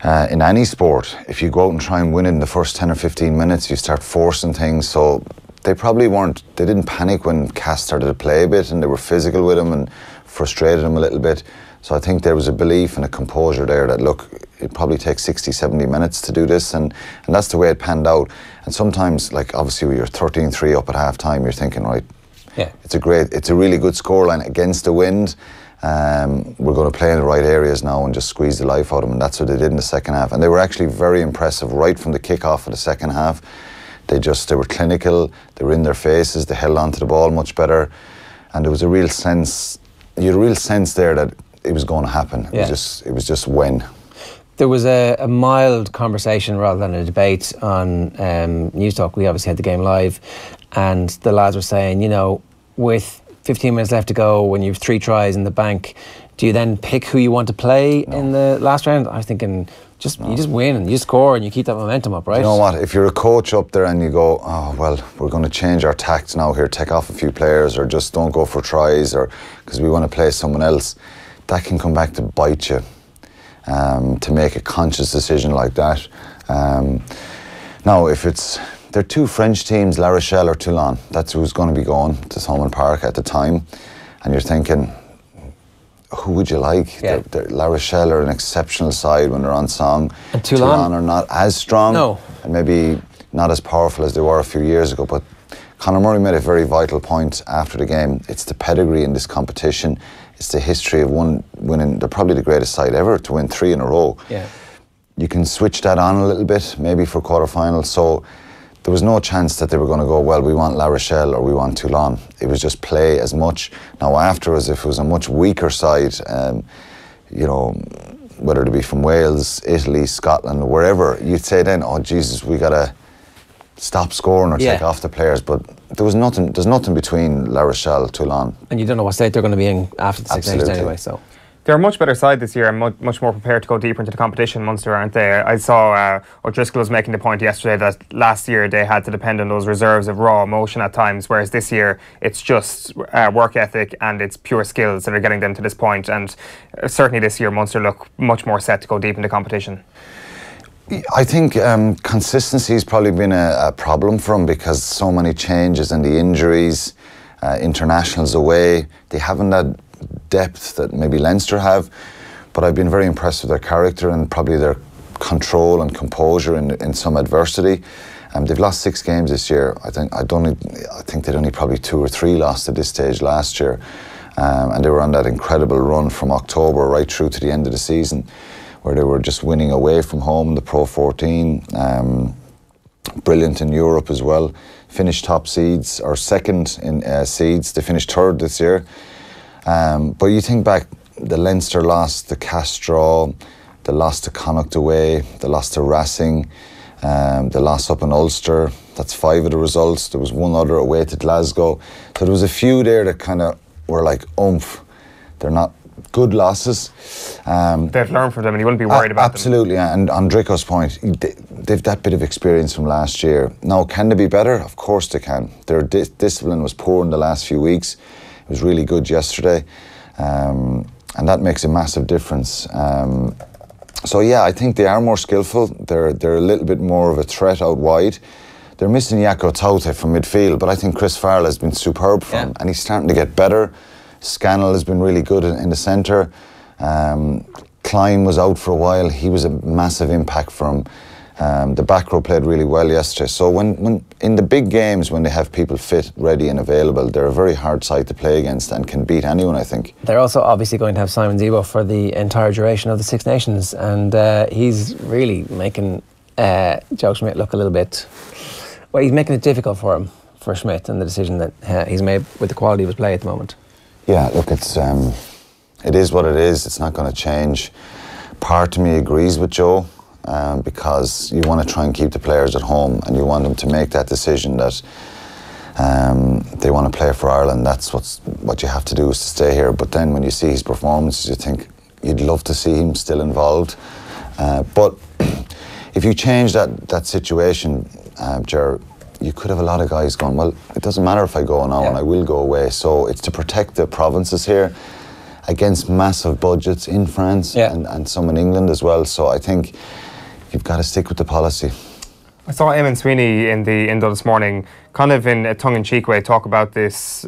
in any sport, if you go out and try and win it in the first 10 or 15 minutes, you start forcing things, so they didn't panic when Cass started to play a bit, and they were physical with him and frustrated him a little bit. So I think there was a belief and a composure there that, look, it probably takes 60, 70 minutes to do this, and that's the way it panned out. And sometimes, like, obviously when you're 13-3 up at half time, you're thinking, right, it's a really good scoreline against the wind. We're going to play in the right areas now and just squeeze the life out of them, and that's what they did in the second half. And they were actually very impressive right from the kickoff of the second half. They were clinical, they were in their faces, they held on to the ball much better, and there was a real sense, you had a real sense there that it was going to happen. It was just when. There was a mild conversation rather than a debate on News Talk. We obviously had the game live, and the lads were saying, you know, with 15 minutes left to go, when you have 3 tries in the bank, do you then pick who you want to play in the last round? I was thinking, you just win and you score and you keep that momentum up, right? You know what, if you're a coach up there and you go, oh, well, we're going to change our tactics now here, take off a few players, or just don't go for tries, or because we want to play someone else, that can come back to bite you, to make a conscious decision like that. Now, if there are 2 French teams, La Rochelle or Toulon, that's who's going to be going to Thomond Park at the time, and you're thinking, who would you like? Yeah. La Rochelle are an exceptional side when they're on song. And Toulon are not as strong, and maybe not as powerful as they were a few years ago. But Conor Murray made a very vital point after the game. It's the pedigree in this competition. It's the history of winning. They're probably the greatest side ever to win 3 in a row. Yeah. You can switch that on a little bit, maybe for quarterfinals. So there was no chance that they were going to go, well, we want La Rochelle or we want Toulon. It was just play as much. Now afterwards, if it was a much weaker side, you know, whether it be from Wales, Italy, Scotland, wherever, you'd say then, oh Jesus, we got to stop scoring or take off the players. But there's nothing between La Rochelle, Toulon. And you don't know what state they're going to be in after the Six Nations anyway, so. They're a much better side this year and much more prepared to go deeper into the competition, Munster, aren't they? I saw O'Driscoll was making the point yesterday that last year they had to depend on those reserves of raw emotion at times, whereas this year it's just work ethic and it's pure skills that are getting them to this point. And certainly this year Munster look much more set to go deep into competition. I think consistency has probably been a problem for them because so many changes and the injuries, internationals away, they haven't had depth that maybe Leinster have, but I've been very impressed with their character and probably their control and composure in some adversity. They've lost 6 games this year. I think they'd only probably 2 or 3 lost at this stage last year, and they were on that incredible run from October right through to the end of the season, where they were just winning away from home in the Pro 14. Brilliant in Europe as well. Finished top seeds or second in seeds. They finished 3rd this year. But you think back, the Leinster loss, the Cast draw, the loss to Connacht away, the loss to Racing, the loss up in Ulster, That's 5 of the results. There was one other away to Glasgow. So there was a few there that kind of were like, oomph. They're not good losses. They've learned from them and you wouldn't be worried about absolutely, them. Absolutely, and on Drico's point, they've that bit of experience from last year. Now, can they be better? Of course they can. Their discipline was poor in the last few weeks. It was really good yesterday. And that makes a massive difference. So yeah, I think they are more skillful. They're a little bit more of a threat out wide. They're missing G.O.A.T from midfield, but I think Chris Farrell has been superb for him, and he's starting to get better. Scannell has been really good in the centre. Klein was out for a while. He was a massive impact for him. The back row played really well yesterday. So when in the big games, when they have people fit, ready and available, they're a very hard side to play against and can beat anyone, I think. They're also obviously going to have Simon Zebo for the entire duration of the Six Nations, and he's really making Joe Schmidt look a little bit... Well, he's making it difficult for Schmidt and the decision that he's made with the quality of his play at the moment. Yeah, look, it is what it is. It's not going to change. Part of me agrees with Joe. Because you want to try and keep the players at home and you want them to make that decision that they want to play for Ireland. That's what you have to do, is to stay here. But then when you see his performances, you think you'd love to see him still involved. But if you change that situation, Ger, you could have a lot of guys going, well, it doesn't matter if I go now and I will go away. So it's to protect the provinces here against massive budgets in France and some in England as well. So I think you've got to stick with the policy. I saw Eamon Sweeney in the Indo this morning, kind of in a tongue-in-cheek way, talk about this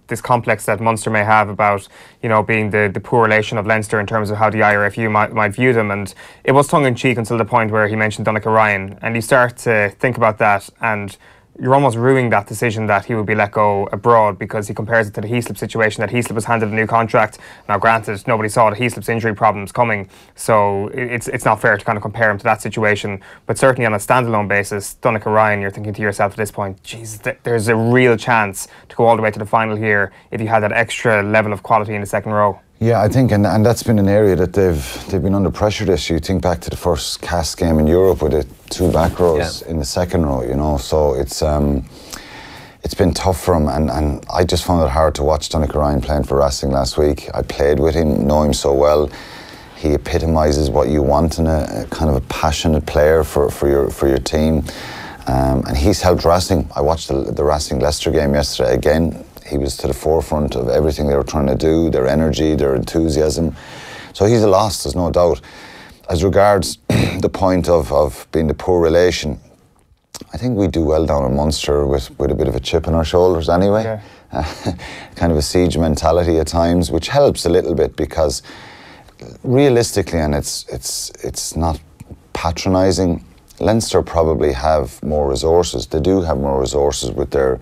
this complex that Munster may have about, you know, being the poor relation of Leinster in terms of how the IRFU might view them. And it was tongue-in-cheek until the point where he mentioned Donnacha Ryan. And you start to think about that, and you're almost ruining that decision that he would be let go abroad, because he compares it to the Heaslip situation, that Heaslip was handed a new contract. Now, granted, nobody saw the Heaslip's injury problems coming, so it's not fair to kind of compare him to that situation. But certainly on a standalone basis, Donnacha Ryan, you're thinking to yourself at this point, geez, there's a real chance to go all the way to the final here if you had that extra level of quality in the second row. Yeah, I think, and that's been an area that they've been under pressure this year. You think back to the first cast game in Europe with the 2 back rows in the second row, you know, so it's been tough for him, and I just found it hard to watch Donnacha Ryan playing for Racing last week. I played with him, know him so well. He epitomises what you want in a kind of a passionate player for your team, and he's helped Racing. I watched the Racing Leicester game yesterday again. He was to the forefront of everything they were trying to do, their energy, their enthusiasm. So he's a loss, there's no doubt. As regards the point of being the poor relation, I think we do well down in Munster with a bit of a chip on our shoulders anyway. Kind of a siege mentality at times, which helps a little bit, because realistically, and it's not patronising, Leinster probably have more resources. They do have more resources with the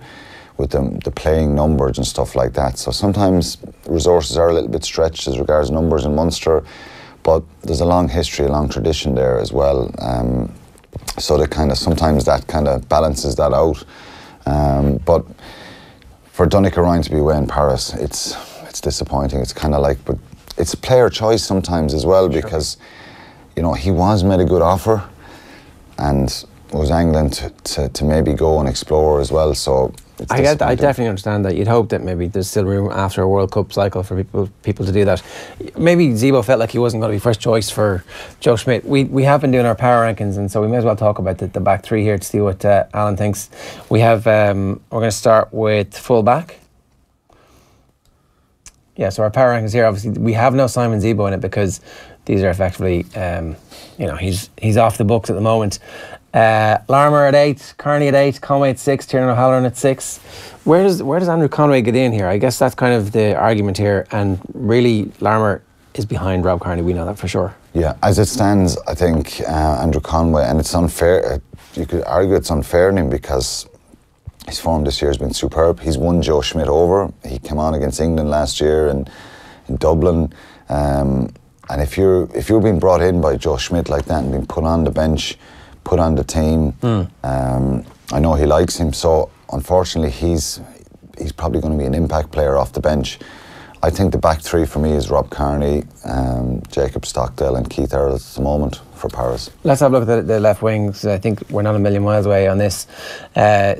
playing numbers and stuff like that. So sometimes resources are a little bit stretched as regards numbers in Munster, but there's a long history, a long tradition there as well. So sometimes that kind of balances that out. But for Donnacha Ryan to be away in Paris, it's disappointing. It's kind of like, but it's a player choice sometimes as well, because you know, he was made a good offer and was angling to maybe go and explore as well. So I definitely understand that. You'd hope that maybe there's still room after a World Cup cycle for people to do that. Maybe Zebo felt like he wasn't going to be first choice for Joe Schmidt. We have been doing our power rankings, and so we may as well talk about the back three here to see what Alan thinks. We have we're going to start with full back. Yeah, so our power rankings here, obviously we have no Simon Zebo in it because these are effectively you know, he's off the books at the moment. Larmour at 8, Kearney at 8, Conway at 6, Tiernan O'Halloran at 6. Where does Andrew Conway get in here? I guess that's kind of the argument here, and really Larmour is behind Rob Kearney, we know that for sure. Yeah, as it stands, I think Andrew Conway, and it's unfair, you could argue it's unfair in him because his form this year has been superb. He's won Joe Schmidt over. He came on against England last year in Dublin. And if you're being brought in by Joe Schmidt like that and being put on the bench, put on the team, I know he likes him, so unfortunately he's probably going to be an impact player off the bench. I think the back three for me is Rob Kearney, Jacob Stockdale and Keith Earl at the moment for Paris. Let's have a look at the left wings. I think we're not a million miles away on this.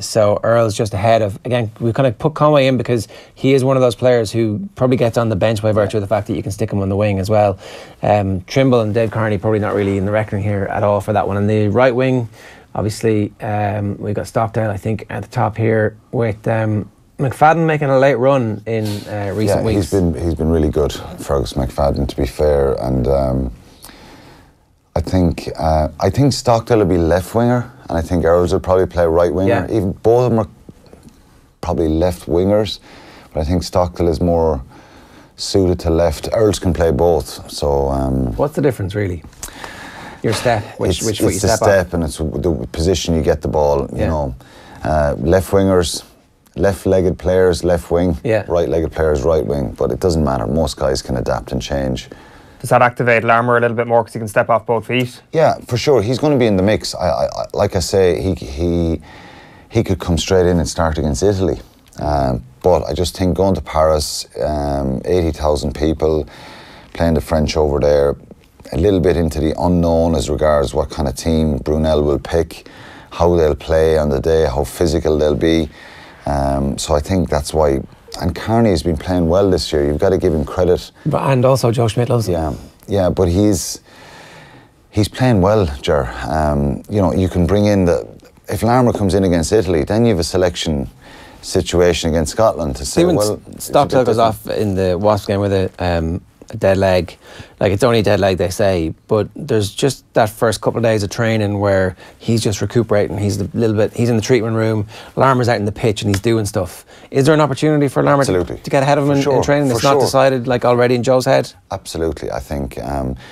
So Earl's just ahead of, again, we kind of put Conway in because he is one of those players who probably gets on the bench by virtue of the fact that you can stick him on the wing as well. Trimble and Dave Carney probably not really in the reckoning here at all for that one. And the right wing, obviously, we've got Stockdale, I think, at the top here with McFadden making a late run in recent weeks. He's been really good, Fergus McFadden, to be fair, and I think Stockdale will be left winger, and I think Earls will probably play right winger. Even both of them are probably left wingers, but I think Stockdale is more suited to left. Earls can play both. So what's the difference really? Your step, which foot you step on? It's the step, and it's the position you get the ball. You know, left wingers. Left-legged players, left wing, right-legged players, right wing. But it doesn't matter. Most guys can adapt and change. Does that activate Larmour a little bit more because he can step off both feet? Yeah, for sure. He's going to be in the mix. Like I say, he could come straight in and start against Italy. But I just think going to Paris, 80,000 people, playing the French over there, a little bit into the unknown as regards what kind of team Brunel will pick, how they'll play on the day, how physical they'll be. So I think that's why, and Carney has been playing well this year. You've got to give him credit. And also Joe Schmidt loves him. Yeah, but he's playing well, Ger. You know, you can bring in if Larmour comes in against Italy, then you have a selection situation against Scotland to say, well, Stockdale goes off in the Wasps game with a dead leg. Like, it's only a dead leg, they say, but there's just that first couple of days of training where he's just recuperating. He's in the treatment room. Larmour's out in the pitch and he's doing stuff. Is there an opportunity for Larmour to get ahead of him in training? It's not decided, like, already in Joe's head? Absolutely, I think,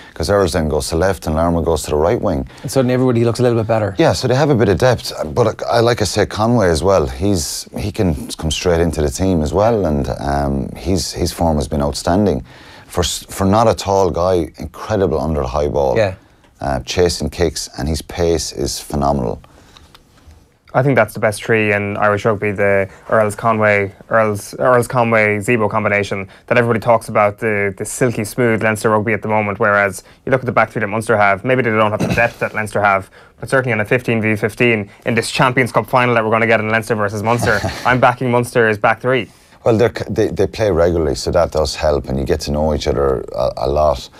because Earls then goes to left and Larmour goes to the right wing. And suddenly everybody looks a little bit better. Yeah, so they have a bit of depth. But like I said, Conway as well, he can come straight into the team as well, and his form has been outstanding. For not a tall guy, incredible under the high ball, chasing kicks, and his pace is phenomenal. I think that's the best three in Irish rugby, the Earls-Conway Zebo combination that everybody talks about, the silky smooth Leinster rugby at the moment, whereas you look at the back three that Munster have, maybe they don't have the depth that Leinster have, but certainly on a 15v15 in this Champions Cup final that we're going to get in Leinster versus Munster, I'm backing Munster as back three. Well, they play regularly, so that does help, and you get to know each other a lot.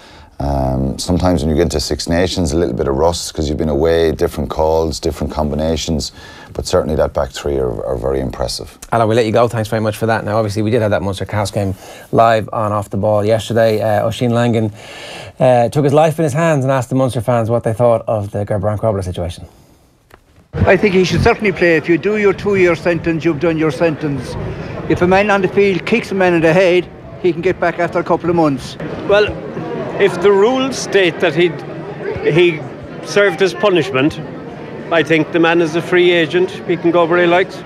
Sometimes when you get into Six Nations, a little bit of rust because you've been away, different calls, different combinations, but certainly that back three are very impressive. Alan, we'll let you go. Thanks very much for that. Now, obviously, we did have that Munster Cast game live on Off the Ball yesterday. Oisín Langan took his life in his hands and asked the Munster fans what they thought of the Gerbrand-Crowborough situation. I think he should certainly play. If you do your 2-year sentence, you've done your sentence. If a man on the field kicks a man in the head, he can get back after a couple of months. Well, if the rules state that he served his punishment, I think the man is a free agent. He can go where he likes.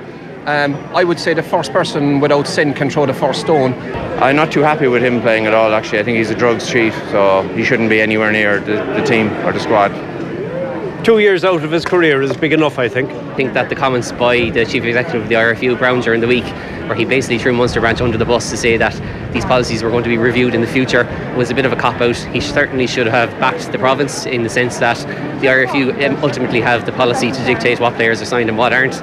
I would say the first person without sin can throw the first stone. I'm not too happy with him playing at all, actually. I think he's a drugs cheat, so he shouldn't be anywhere near the team or the squad. 2 years out of his career is big enough, I think. I think that the comments by the Chief Executive of the RFU, Brown, during the week, where he basically threw Munster Branch under the bus to say that these policies were going to be reviewed in the future, was a bit of a cop-out. He certainly should have backed the province in the sense that the RFU ultimately have the policy to dictate what players are signed and what aren't.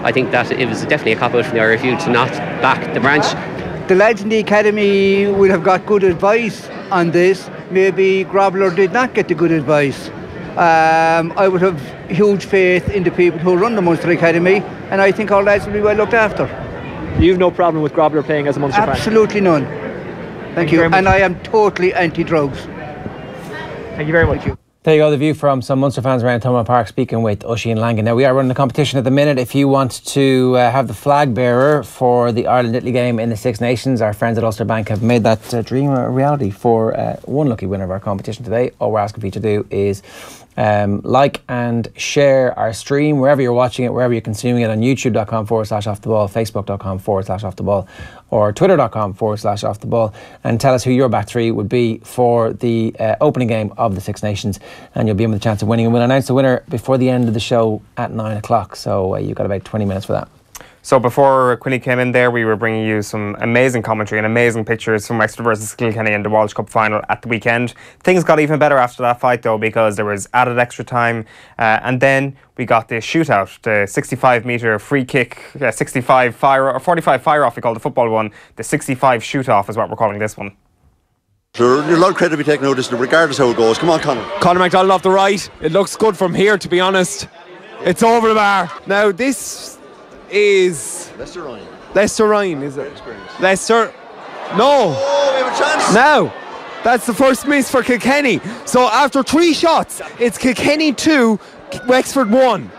I think that it was definitely a cop-out from the RFU to not back the branch. The lads in the academy would have got good advice on this. Maybe Grobler did not get the good advice. I would have huge faith in the people who run the Munster Academy, and I think our lads will be well looked after. You've no problem with Grobler playing as a Munster fan? Absolutely none. Thank you. And I am totally anti-drugs. Thank you very much. There you go, the view from some Munster fans around Thomond Park speaking with Oisín Langan. Now, we are running a competition at the minute. If you want to have the flag bearer for the Ireland-Italy game in the Six Nations, our friends at Ulster Bank have made that dream a reality for one lucky winner of our competition today. All we're asking for you to do is like and share our stream wherever you're watching it, wherever you're consuming it, on youtube.com/offtheball, facebook.com/offtheball, or twitter.com/offtheball, and tell us who your back three would be for the opening game of the Six Nations, and you'll be in with a chance of winning. And we'll announce the winner before the end of the show at 9 o'clock, so you've got about 20 minutes for that. So before Quinny came in there, we were bringing you some amazing commentary and amazing pictures from Wexford versus Kilkenny in the Walsh Cup final at the weekend. Things got even better after that fight though, because there was added extra time, and then we got the shootout, the 65-metre free kick, 65 fire or 45 fire off. We call the football one. The 65 shoot off is what we're calling this one. Sure, there's a lot of credit to be taken out of this, regardless how it goes. Come on, Conor. Conor McDonald off the right. It looks good from here, to be honest. It's over the bar. Now this is Leicester Ryan, is it? Leicester. No. Oh, we have a chance. Now, that's the first miss for Kilkenny. So after 3 shots, it's Kilkenny 2, Wexford 1.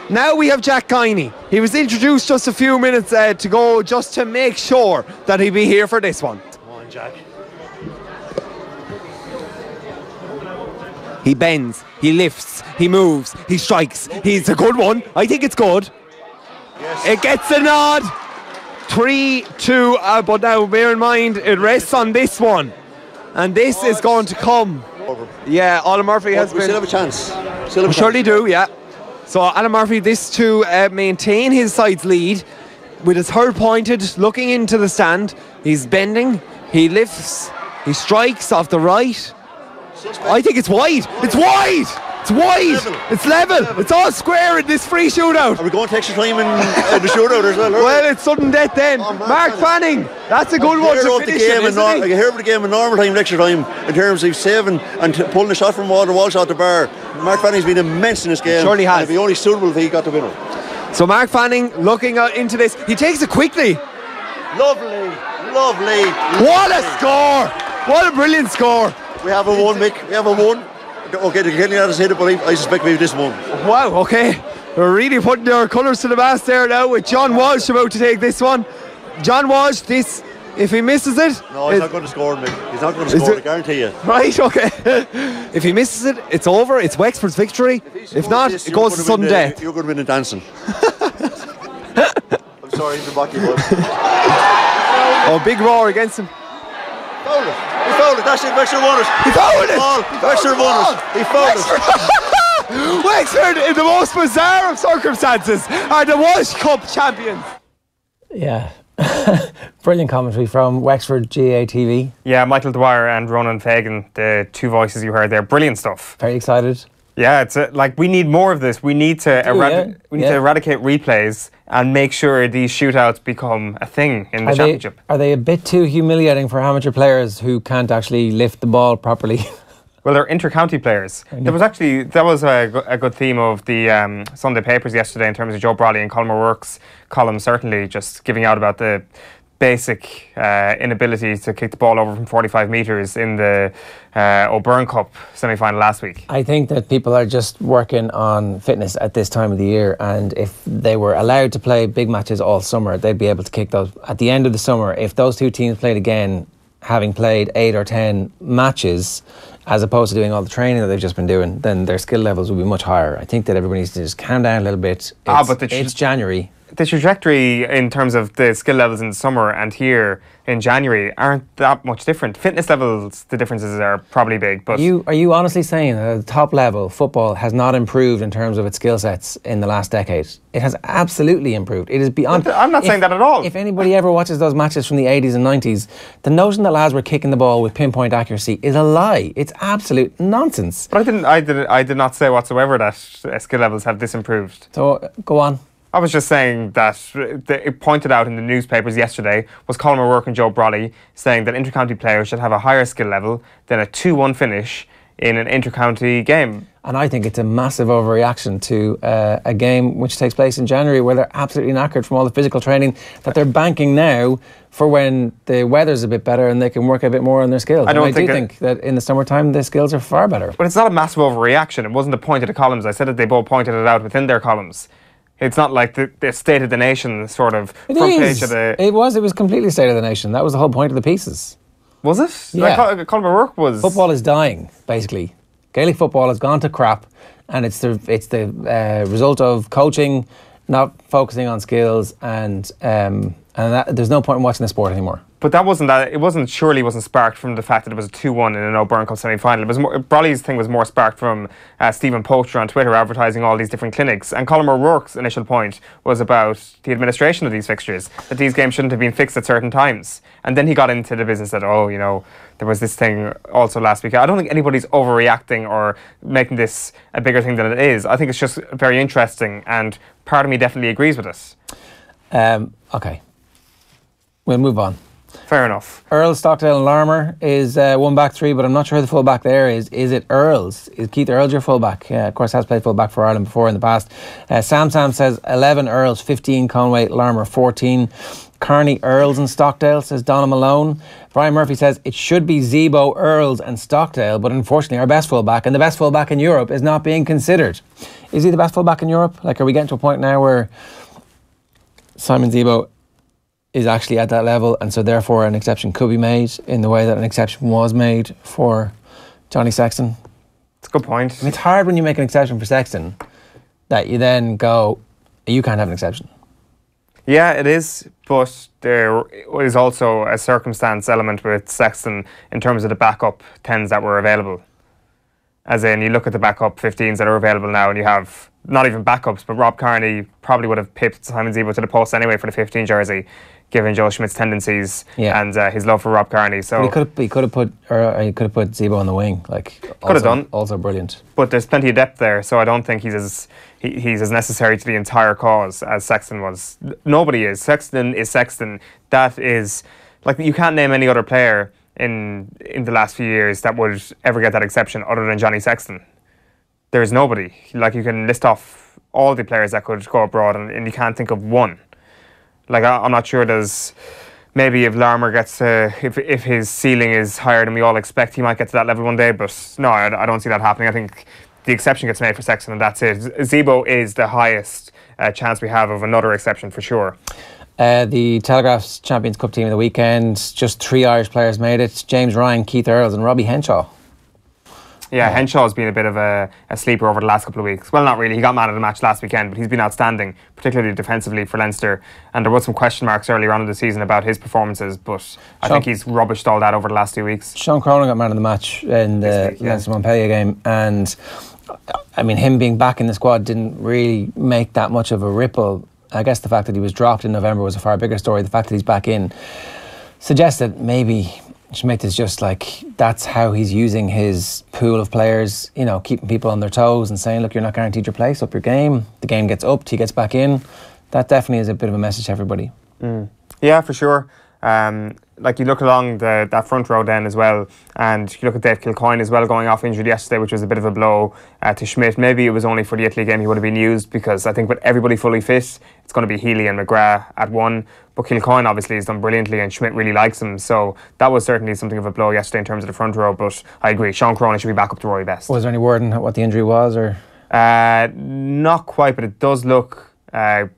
Now we have Jack Guiney. He was introduced just a few minutes to go, just to make sure that he'd be here for this one. Come on, Jack. He bends, he lifts, he moves, he strikes. He's a good one. I think it's good. Yes. It gets a nod. 3-2, but now bear in mind it rests on this one, and this is going to come. Yeah, Alan Murphy has been. We still have a chance. We surely do, yeah. So Alan Murphy, this to maintain his side's lead, with his third pointed, looking into the stand. He's bending, he lifts, he strikes off the right. I think it's wide. It's wide. It's wide. It's level. It's all square in this free shootout. Are we going to extra time in the shootout as well? Well, it's sudden death then. Mark Fanning. That's a good one to finish it, isn't he? I can hear about the game in normal time and extra time in terms of saving and pulling a shot from Walsh out the bar. Mark Fanning's been immense in this game. Surely has. And it'd be only suitable if he got the winner. So Mark Fanning looking into this. He takes it quickly. Lovely. What a score. What a brilliant score. We have a 1, Mick. We have a 1. Okay, the Kilkenny has hit it, but I suspect we have this one. Wow, okay. We're really putting their colours to the mast there now, with John Walsh about to take this one. John Walsh, this, if he misses it... No, he's not going to score, Mick. He's not going to score, I guarantee you. Right, okay. If he misses it, it's over. It's Wexford's victory. If not, it goes to sudden death. You're going to win in dancing. I'm sorry, he's a backy bud. Oh, big roar against him. He fouled it. That's it. Wexford won it. He fouled it. Wexford won it. He fouled it. Wexford, in the most bizarre of circumstances, are the Walsh Cup champions. Yeah. Brilliant commentary from Wexford G.A.T. Yeah, Michael Dwyer and Ronan Fagan, the two voices you heard there. Brilliant stuff. Very excited. Yeah, it's like we need more of this. We need to eradicate replays and make sure these shootouts become a thing in the championship. Are they a bit too humiliating for amateur players who can't actually lift the ball properly? Well, they're inter-county players. That was a good theme of the Sunday papers yesterday in terms of Joe Brolly and Colm O'Rourke's column, certainly just giving out about the basic inability to kick the ball over from 45 metres in the O'Byrne Cup semi-final last week. I think that people are just working on fitness at this time of the year, and if they were allowed to play big matches all summer, they'd be able to kick those. At the end of the summer, if those two teams played again, having played 8 or 10 matches, as opposed to doing all the training that they've just been doing, then their skill levels will be much higher. I think that everybody needs to just calm down a little bit. It's January. The trajectory in terms of the skill levels in the summer and here in January aren't that much different. Fitness levels, the differences are probably big. But are you honestly saying that at the top level, football has not improved in terms of its skill sets in the last decade? It has absolutely improved. It is beyond... I'm not saying that at all. If anybody ever watches those matches from the 80s and 90s, the notion that lads were kicking the ball with pinpoint accuracy is a lie. It's absolute nonsense. But I did not say whatsoever that skill levels have disimproved. So, go on. I was just saying that it pointed out in the newspapers yesterday was Colm O'Rourke and Joe Brolly saying that inter-county players should have a higher skill level than a 2-1 finish in an inter-county game. And I think it's a massive overreaction to a game which takes place in January, where they're absolutely knackered from all the physical training that they're banking now for when the weather's a bit better and they can work a bit more on their skills. I do think that in the summertime the skills are far better. But it's not a massive overreaction. It wasn't a point of the columns. I said that they both pointed it out within their columns. It's not like the State of the Nation sort of front page of the... It was completely State of the Nation. That was the whole point of the pieces. Was it? Yeah. Colm O'Rourke was... Football is dying, basically. Gaelic football has gone to crap, and it's the result of coaching not focusing on skills, and there's no point in watching the sport anymore. But that wasn't that. It wasn't sparked from the fact that it was a 2-1 in a no burn cup semi-final. It was more, Brolly's thing was more sparked from Stephen Poacher on Twitter advertising all these different clinics. And Colin O'Rourke's initial point was about the administration of these fixtures, that these games shouldn't have been fixed at certain times. And then he got into the business that, there was this thing also last week. I don't think anybody's overreacting or making this a bigger thing than it is. I think it's just very interesting, and part of me definitely agrees with this. Okay. We'll move on. Fair enough. Earls, Stockdale and Larmour is one back three, but I'm not sure who the full back there is. Is it Earls? Is Keith Earls your full back? Of course, has played full back for Ireland before in the past. Sam says 11 Earls, 15 Conway, Larmour 14. Kearney, Earls and Stockdale, says Donna Malone. Brian Murphy says it should be Zebo, Earls and Stockdale, but unfortunately our best full back and the best full back in Europe is not being considered. Is he the best full back in Europe? Like, are we getting to a point now where Simon Zebo is actually at that level, and so therefore an exception could be made in the way that an exception was made for Johnny Sexton? It's a good point. I mean, it's hard when you make an exception for Sexton that you then go, you can't have an exception. Yeah, it is, but there is also a circumstance element with Sexton in terms of the backup 10s that were available. As in, you look at the backup 15s that are available now, and you have not even backups, but Rob Kearney probably would have pipped Simon Zebo to the post anyway for the 15 jersey, given Joe Schmidt's tendencies and his love for Rob Kearney. So he could have put Zebo on the wing. Could have done. Also brilliant. But there's plenty of depth there, so I don't think he's as necessary to the entire cause as Sexton was. Nobody is. Sexton is Sexton. That is, like, you can't name any other player in the last few years that would ever get that exception other than Johnny Sexton. There's nobody. Like, you can list off all the players that could go abroad and you can't think of one. Like, I'm not sure there's... Maybe if Larmour gets to... If his ceiling is higher than we all expect, he might get to that level one day. But no, I don't see that happening. I think the exception gets made for Sexton and that's it. Zebo is the highest chance we have of another exception for sure. The Telegraph's Champions Cup team of the weekend, just 3 Irish players made it. James Ryan, Keith Earls and Robbie Henshaw. Yeah, Henshaw's been a bit of a sleeper over the last couple of weeks. Well, not really. He got man of the match last weekend, but he's been outstanding, particularly defensively for Leinster. And there was some question marks earlier on in the season about his performances, but I think he's rubbished all that over the last 2 weeks. Sean Cronin got man of the match in the Leinster-Montpellier game, and I mean, him being back in the squad didn't really make that much of a ripple. I guess the fact that he was dropped in November was a far bigger story. The fact that he's back in suggests that maybe Schmidt is just like, that's how he's using his pool of players, keeping people on their toes and saying, look, you're not guaranteed your place, up your game. The game gets upped, he gets back in. That definitely is a bit of a message to everybody. Yeah, for sure. Like, you look along that front row then as well, and you look at Dave Kilcoyne as well going off injured yesterday, which was a bit of a blow to Schmidt. Maybe it was only for the Italy game he would have been used, because I think with everybody fully fit, it's going to be Healy and McGrath at one. But Kilcoyne obviously has done brilliantly and Schmidt really likes him, so that was certainly something of a blow yesterday in terms of the front row. But I agree, Sean Cronin should be back up to Rory Best. Was there any word on what the injury was? Or not quite, but it does look a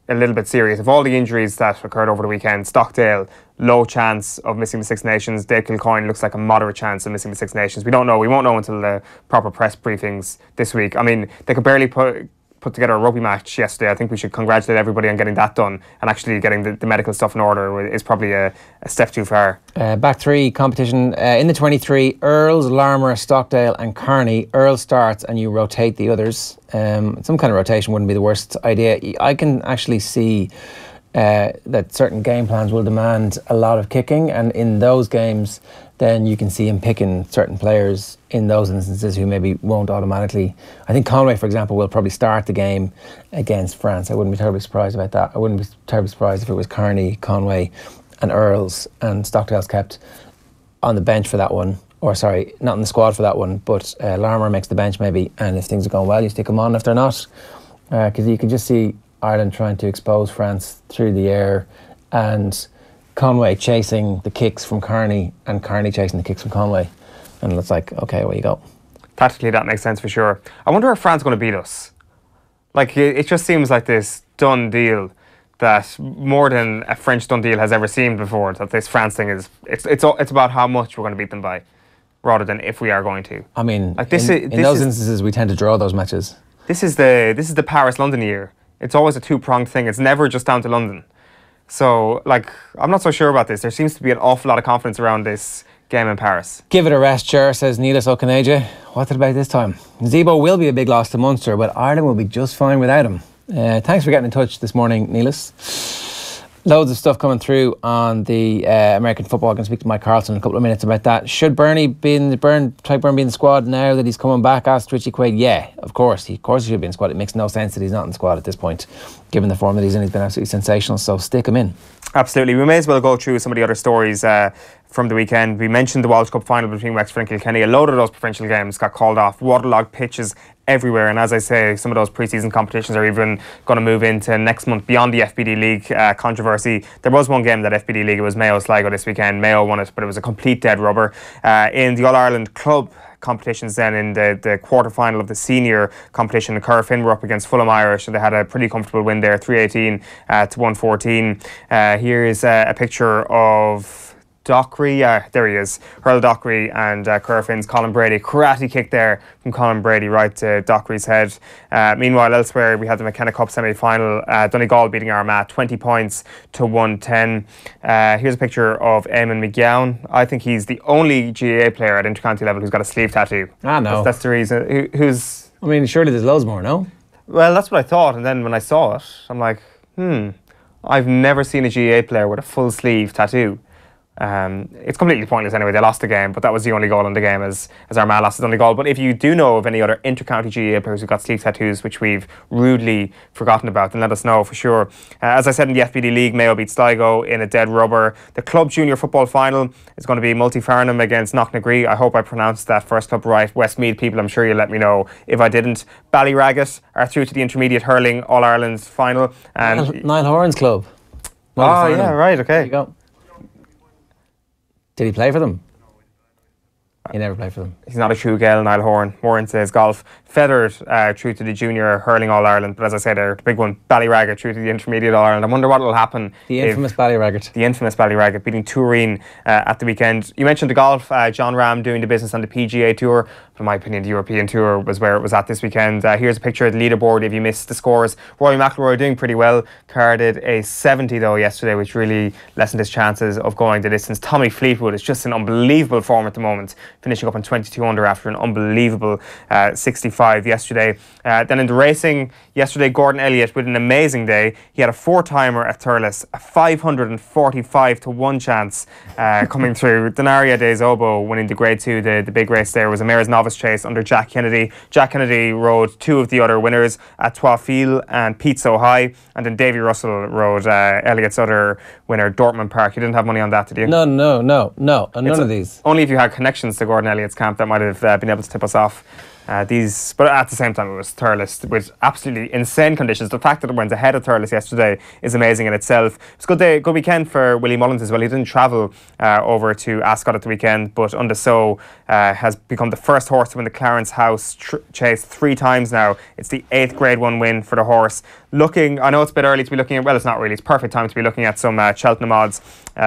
little bit serious. Of all the injuries that occurred over the weekend, Stockdale, low chance of missing the Six Nations. Dave Kilcoyne looks like a moderate chance of missing the Six Nations. We don't know. We won't know until the proper press briefings this week. I mean, they could barely put together a rugby match yesterday. I think we should congratulate everybody on getting that done, and actually getting the medical stuff in order is probably a step too far. Back three competition in the 23, Earls, Larmour, Stockdale and Kearney. Earls starts and you rotate the others. Some kind of rotation wouldn't be the worst idea. I can actually see that certain game plans will demand a lot of kicking, and in those games then you can see him picking certain players in those instances who maybe won't automatically. I think Conway, for example, will probably start the game against France. I wouldn't be terribly surprised about that. I wouldn't be terribly surprised if it was Kearney, Conway and Earls, and Stockdale's kept on the bench for that one. Or sorry, not in the squad for that one, but Larmour makes the bench maybe, and if things are going well you stick them on. If they're not, because you can just see Ireland trying to expose France through the air, and Conway chasing the kicks from Kearney and Kearney chasing the kicks from Conway, and it's like, okay, away you go. Tactically that makes sense for sure. I wonder if France are going to beat us. Like, it just seems like this done deal that more than a French done deal has ever seemed before, that this France thing is, it's about how much we're going to beat them by, rather than if we are going to. I mean, like in those instances we tend to draw those matches. This is the Paris-London year. It's always a two-pronged thing. It's never just down to London. So, like, I'm not so sure about this. There seems to be an awful lot of confidence around this game in Paris. Give it a rest, Ger, says Neelis Okaneja. What's it about this time? Zebo will be a big loss to Munster, but Ireland will be just fine without him. Thanks for getting in touch this morning, Neelis. Loads of stuff coming through on the American football. I'm going to speak to Mike Carlson in a couple of minutes about that. Should Bernie be in the squad now that he's coming back? Asked Richie Quaid. Yeah, of course. He should be in the squad. It makes no sense that he's not in the squad at this point, given the form that he's in. He's been absolutely sensational, so stick him in. Absolutely. We may as well go through some of the other stories from the weekend. We mentioned the Walsh Cup final between Wexford and Kilkenny. A load of those provincial games got called off. Waterlogged pitches everywhere, and as I say, some of those pre-season competitions are even going to move into next month beyond the FBD League controversy. There was one game that FBD League, it was Mayo Sligo this weekend. Mayo won it, but it was a complete dead rubber. In the All-Ireland Club competitions then, in the quarter-final of the senior competition, the Carlson were up against Fulham Irish, and they had a pretty comfortable win there, 318 to 114. Here is a picture of Dockery, there he is, Hurl Dockery and Curfin's Colin Brady. Karate kick there from Colin Brady right to Dockery's head. Meanwhile, elsewhere, we had the McKenna Cup semi-final. Donegal beating Armagh 20 points to 110. Here's a picture of Eamon McGowan. I think he's the only GAA player at intercounty level who's got a sleeve tattoo. No. That's the reason. I mean, surely there's loads more, no? Well, that's what I thought, and then when I saw it, I'm like, I've never seen a GAA player with a full sleeve tattoo. It's completely pointless anyway. They lost the game, but that was the only goal in the game as Armagh lost the only goal. But if you do know of any other inter-county GAA players who got sleeve tattoos, which we've rudely forgotten about, then let us know for sure. As I said, in the FBD League, Mayo beat Sligo in a dead rubber. The club junior football final is going to be Multifarnham against Knocknagree. I hope I pronounced that first club right. Westmeath people, I'm sure you'll let me know if I didn't. Ballyraggett are through to the intermediate hurling All-Ireland final. And Niall Horan's club. Oh, yeah, right, okay. There you go. Did he play for them? He never played for them. He's not a true Gael, Niall Horan. More into his golf. Feathered through to the junior hurling All-Ireland, but as I said, the big one, Ballyraggett through to the intermediate All-Ireland. I wonder what will happen. The infamous Ballyraggett. The infamous Ballyraggett beating Turin at the weekend. You mentioned the golf. John Ram doing the business on the PGA Tour. But in my opinion, the European Tour was where it was at this weekend. Here's a picture of the leaderboard if you missed the scores. Rory McIlroy doing pretty well. Carded a 70 though yesterday, which really lessened his chances of going the distance. Tommy Fleetwood is just in unbelievable form at the moment, finishing up on 22 under after an unbelievable 65 yesterday. Then in the racing yesterday, Gordon Elliott with an amazing day. He had a 4-timer at Thurles, a 545 to 1 chance coming through. Denaria Des Obo winning the Grade 2, the big race there was a mare's novice chase under Jack Kennedy. Jack Kennedy rode 2 of the other winners at Twafield and Pete So High, and then Davy Russell rode Elliott's other winner, Dortmund Park. You didn't have money on that, did you? No, none of these. Only if you had connections to Gordon Elliott's camp that might have been able to tip us off. But at the same time, it was Thurles with absolutely insane conditions. The fact that it went ahead of Thurles yesterday is amazing in itself. It's a good weekend for Willie Mullins as well. He didn't travel over to Ascot at the weekend, but Undersow has become the first horse to win the Clarence House Chase 3 times now. It's the 8th Grade 1 win for the horse. I know it's a bit early to be looking at, well, it's not really, it's perfect time to be looking at some Cheltenham odds.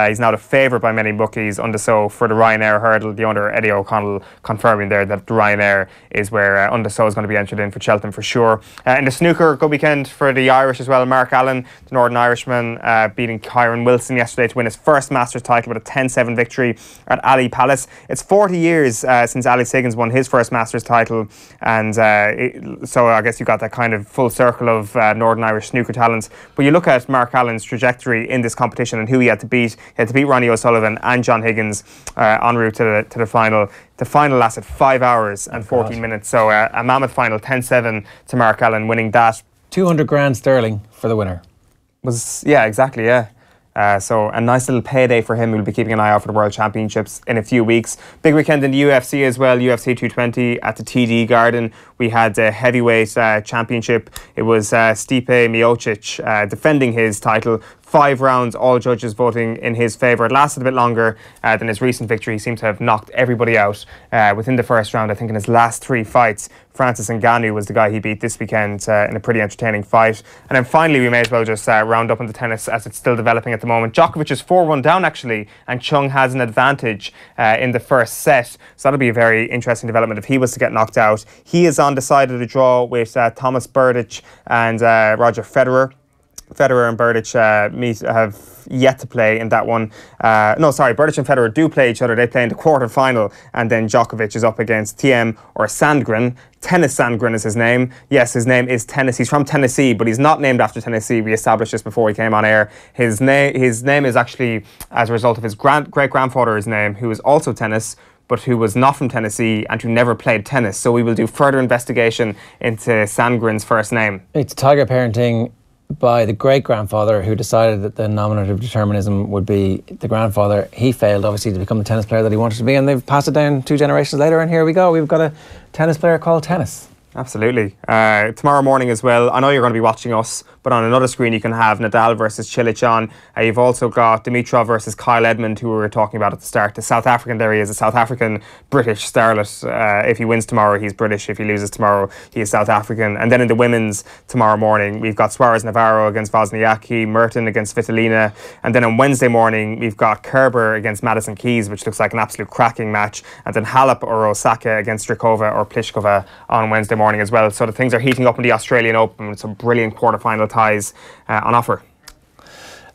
He's now the favourite by many bookies, Undersow, for the Ryanair hurdle. The owner, Eddie O'Connell, confirming there that the Ryanair is where Undersow is going to be entered in for Cheltenham for sure. In the snooker, good weekend for the Irish as well. Mark Allen, the Northern Irishman, beating Kyron Wilson yesterday to win his first Masters title with a 10-7 victory at Ali Palace. It's 40 years since Alex Higgins won his first Masters title, and so I guess you got that kind of full circle of Northern Irish snooker talents. But you look at Mark Allen's trajectory in this competition and who he had to beat. He had to beat Ronnie O'Sullivan and John Higgins en route to the final. The final lasted 5 hours and 14 minutes. So a mammoth final, 10-7 to Mark Allen, winning that. 200 grand sterling for the winner. Exactly. So a nice little payday for him. We'll be keeping an eye out for the World Championships in a few weeks. Big weekend in the UFC as well. UFC 220 at the TD Garden. We had the heavyweight championship. It was Stipe Miocic defending his title. 5 rounds, all judges voting in his favour. It lasted a bit longer than his recent victory. He seemed to have knocked everybody out within the first round. I think in his last 3 fights, Francis Ngannou was the guy he beat this weekend in a pretty entertaining fight. And then finally, we may as well just round up on the tennis as it's still developing at the moment. Djokovic is 4-1 down actually, and Chung has an advantage in the first set. So that'll be a very interesting development if he was to get knocked out. He is on the side of the draw with Thomas Berdych and Roger Federer. Federer and Berdych have yet to play in that one. No, sorry, Berdych and Federer do play each other. They play in the quarter-final, and then Djokovic is up against Thiem or Sandgren. Tennis Sandgren is his name. Yes, his name is Tennis. He's from Tennessee, but he's not named after Tennessee. We established this before we came on air. His name is actually as a result of his great-grandfather's name, who is also tennis, but who was not from Tennessee and who never played tennis. So we will do further investigation into Sandgren's first name. It's tiger parenting by the great-grandfather who decided that the nominative determinism would be the grandfather. He failed, obviously, to become the tennis player that he wanted to be, and they've passed it down 2 generations later, and here we go. We've got a tennis player called Tennis. Absolutely. Tomorrow morning as well, I know you're going to be watching us, but on another screen you can have Nadal versus Cilic on. You've also got Dimitrov versus Kyle Edmund, who we were talking about at the start. The South African, there he is, a South African-British starlet. If he wins tomorrow, he's British. If he loses tomorrow, he is South African. And then in the women's tomorrow morning, we've got Suarez Navarro against Wozniacki, Merton against Svitolina. And then on Wednesday morning, we've got Kerber against Madison Keys, which looks like an absolute cracking match. And then Halep or Osaka against Strikova or Pliskova on Wednesday morning as well. So the things are heating up in the Australian Open with some brilliant quarter-final ties on offer.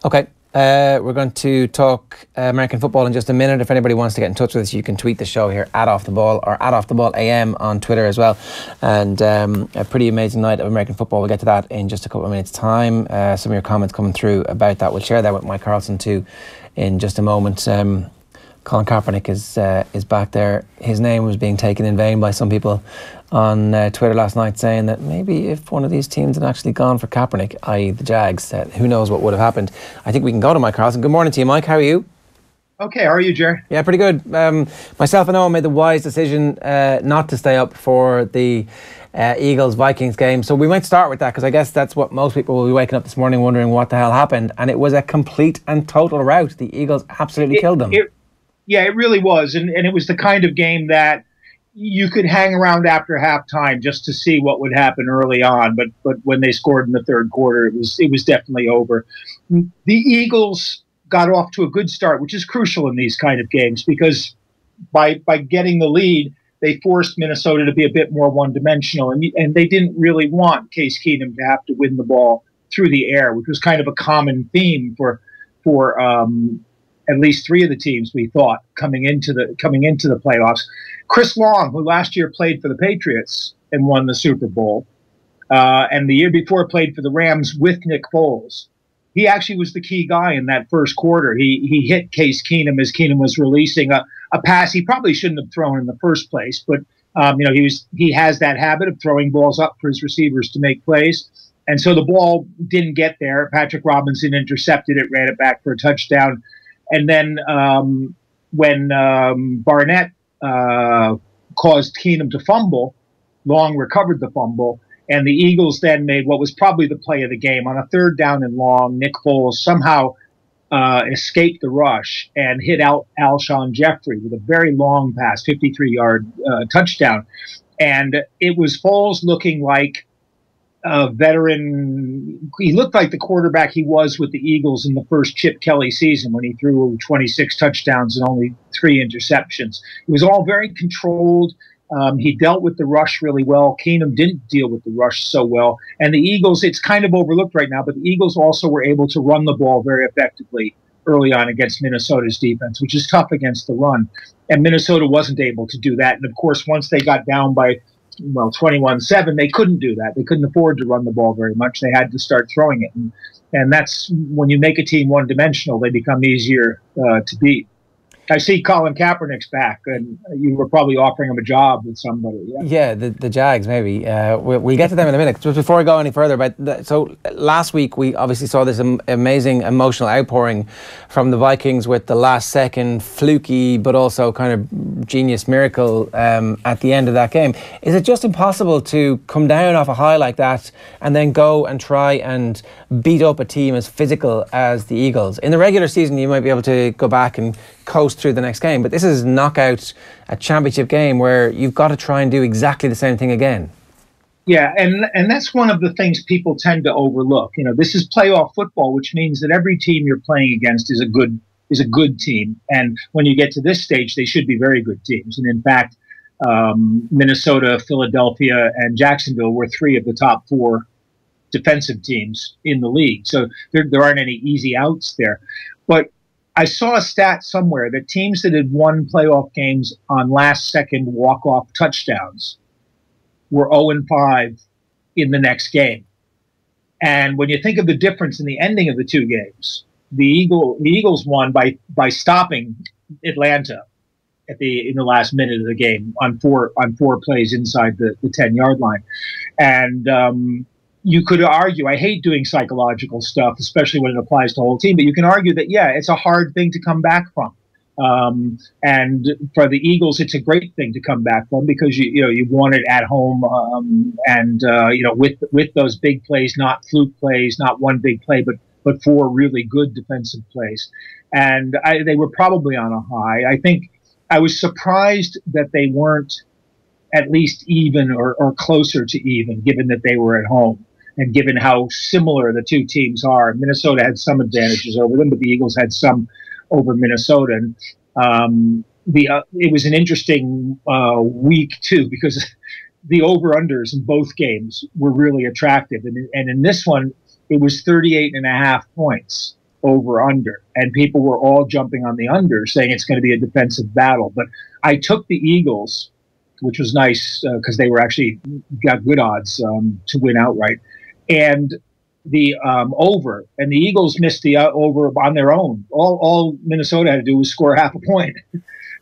Okay, we're going to talk American football in just a minute. If anybody wants to get in touch with us, you can tweet the show here at Off the Ball or at Off the Ball AM on Twitter as well. And a pretty amazing night of American football. We'll get to that in just a couple of minutes' time. Some of your comments coming through about that. We'll share that with Mike Carlson too in just a moment. Colin Kaepernick is back there. His name was being taken in vain by some people on Twitter last night, saying that maybe if one of these teams had actually gone for Kaepernick, i.e. the Jags, who knows what would have happened. I think we can go to Mike Carlson. Good morning to you, Mike. How are you? Okay, how are you, Ger? Yeah, pretty good. Myself and Owen made the wise decision not to stay up for the Eagles-Vikings game. So we might start with that, because I guess that's what most people will be waking up this morning wondering what the hell happened. And it was a complete and total rout. The Eagles absolutely killed them. Yeah, it really was. And it was the kind of game that you could hang around after halftime just to see what would happen early on. But when they scored in the third quarter, it was definitely over. The Eagles got off to a good start, which is crucial in these kind of games, because by getting the lead, they forced Minnesota to be a bit more one-dimensional. And they didn't really want Case Keenum to have to win the ball through the air, which was kind of a common theme for at least 3 of the teams, we thought, coming into the playoffs. Chris Long, who last year played for the Patriots and won the Super Bowl, and the year before played for the Rams with Nick Foles, he actually was the key guy in that first quarter. He hit Case Keenum as Keenum was releasing a pass he probably shouldn't have thrown in the first place, but he has that habit of throwing balls up for his receivers to make plays. And so the ball didn't get there. Patrick Robinson intercepted it, ran it back for a touchdown. And then when Barnett caused Keenum to fumble, Long recovered the fumble, and the Eagles then made what was probably the play of the game. On a 3rd down and long, Nick Foles somehow escaped the rush and hit out Alshon Jeffrey with a very long pass, 53-yard touchdown. And it was Foles looking like a veteran. He looked like the quarterback he was with the Eagles in the first Chip Kelly season, when he threw 26 touchdowns and only 3 interceptions. It was all very controlled. He dealt with the rush really well. Keenum didn't deal with the rush so well. And the Eagles, it's kind of overlooked right now, but the Eagles also were able to run the ball very effectively early on against Minnesota's defense, which is tough against the run. And Minnesota wasn't able to do that. And of course, once they got down by 21-7, they couldn't do that. They couldn't afford to run the ball very much. They had to start throwing it. And that's when you make a team one-dimensional, they become easier to beat. I see Colin Kaepernick's back, and you were probably offering him a job with somebody. Yeah, the Jags, maybe. We'll get to them in a minute. Just before I go any further, so last week we obviously saw this amazing emotional outpouring from the Vikings with the last-second fluky but also kind of genius miracle at the end of that game. Is it just impossible to come down off a high like that and then go and try and beat up a team as physical as the Eagles? In the regular season, you might be able to go back and coast through the next game, but this is knockout, a championship game where you've got to try and do exactly the same thing again. Yeah, and that's one of the things people tend to overlook. You know, this is playoff football, which means that every team you're playing against is a good team, and when you get to this stage, they should be very good teams. And in fact, Minnesota, Philadelphia, and Jacksonville were 3 of the top 4 defensive teams in the league. So there aren't any easy outs there. But I saw a stat somewhere that teams that had won playoff games on last-second walk-off touchdowns were 0-5 in the next game. And when you think of the difference in the ending of the two games, the Eagles won by stopping Atlanta in the last minute of the game on four plays inside the 10-yard line. And you could argue, I hate doing psychological stuff, especially when it applies to the whole team, but you can argue that, yeah, it's a hard thing to come back from. And for the Eagles, it's a great thing to come back from because you won it at home, with those big plays, not fluke plays, not one big play, but four really good defensive plays. And they were probably on a high. I think I was surprised that they weren't at least even or closer to even, given that they were at home and given how similar the two teams are. Minnesota had some advantages over them, but the Eagles had some over Minnesota. And it was an interesting week, too, because the over-unders in both games were really attractive. And in this one, it was 38.5 points over-under. And people were all jumping on the under, saying it's going to be a defensive battle. But I took the Eagles, which was nice because they were actually got good odds to win outright. And the over, and the Eagles missed the over on their own. All Minnesota had to do was score half a point,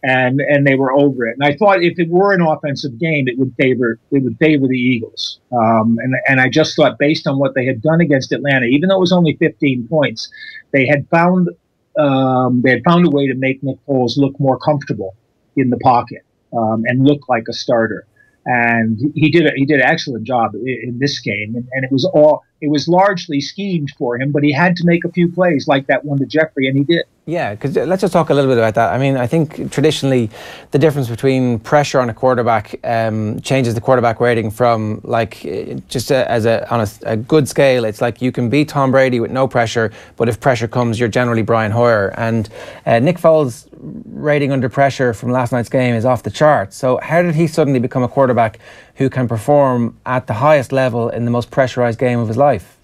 and they were over it. And I thought if it were an offensive game, it would favor the Eagles. And I just thought, based on what they had done against Atlanta, even though it was only 15 points, they had found a way to make Nick Foles look more comfortable in the pocket and look like a starter. And he did an excellent job in this game, and it was largely schemed for him, but he had to make a few plays like that one to Jeffrey, and he did. Yeah, because let's just talk a little bit about that. I mean, I think traditionally the difference between pressure on a quarterback changes the quarterback rating from just on a good scale. It's like you can beat Tom Brady with no pressure, but if pressure comes, you're generally Brian Hoyer. And Nick Foles' rating under pressure from last night's game is off the charts. So how did he suddenly become a quarterback who can perform at the highest level in the most pressurized game of his life?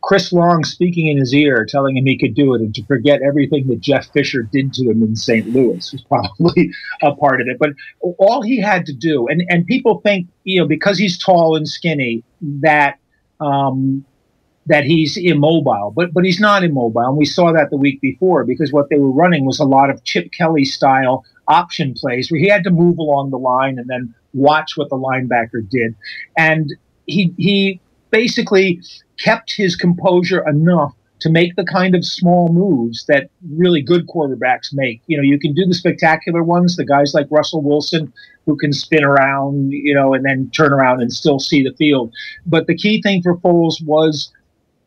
Chris Long speaking in his ear, telling him he could do it, and to forget everything that Jeff Fisher did to him in St. Louis was probably a part of it. But all he had to do, and people think, because he's tall and skinny, that he's immobile, but he's not immobile. And we saw that the week before, because what they were running was a lot of Chip Kelly style option plays where he had to move along the line and then watch what the linebacker did. And he basically kept his composure enough to make the kind of small moves that really good quarterbacks make. You can do the spectacular ones, the guys like Russell Wilson who can spin around, and then turn around and still see the field. But the key thing for Foles was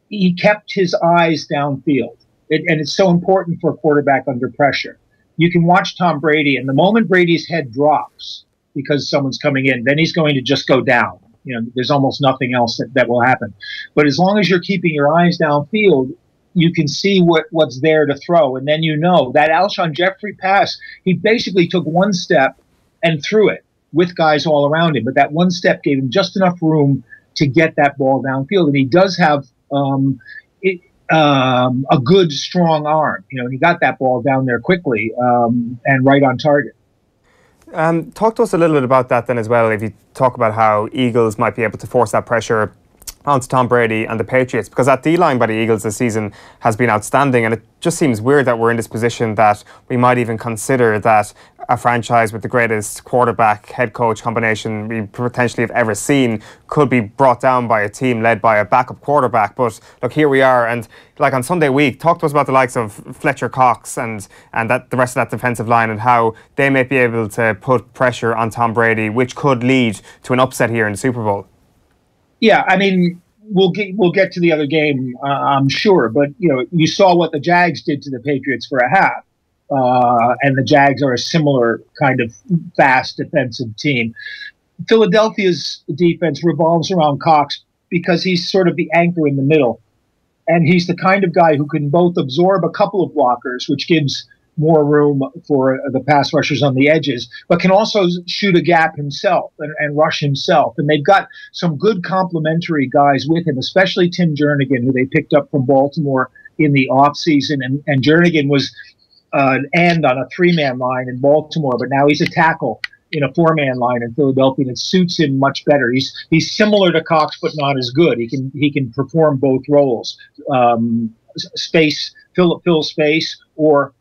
he kept his eyes downfield. And it's so important for a quarterback under pressure. You can watch Tom Brady, and the moment Brady's head drops because someone's coming in, then he's going to just go down. There's almost nothing else that will happen. But as long as you're keeping your eyes downfield, you can see what's there to throw. And then that Alshon Jeffrey pass, he basically took one step and threw it with guys all around him. But that one step gave him just enough room to get that ball downfield. And he does have a good, strong arm. And he got that ball down there quickly and right on target. Talk to us a little bit about that then as well, if you talk about how Eagles might be able to force that pressure onto Tom Brady and the Patriots, because that D-line by the Eagles this season has been outstanding, and it just seems weird that we're in this position that we might even consider that a franchise with the greatest quarterback head coach combination we potentially have ever seen could be brought down by a team led by a backup quarterback. But look, here we are, and like on Sunday week, talk to us about the likes of Fletcher Cox and that the rest of that defensive line, and how they may be able to put pressure on Tom Brady, which could lead to an upset here in the Super Bowl. Yeah, I mean, we'll get to the other game, I'm sure. But, you saw what the Jags did to the Patriots for a half. And the Jags are a similar kind of fast defensive team. Philadelphia's defense revolves around Cox because he's sort of the anchor in the middle. And he's the kind of guy who can both absorb a couple of blockers, which gives more room for the pass rushers on the edges, but can also shoot a gap himself and rush himself. And they've got some good complementary guys with him, especially Tim Jernigan, who they picked up from Baltimore in the offseason. And Jernigan was an end on a 3-man line in Baltimore, but now he's a tackle in a 4-man line in Philadelphia, and it suits him much better. He's similar to Cox, but not as good. He can perform both roles, fill space, or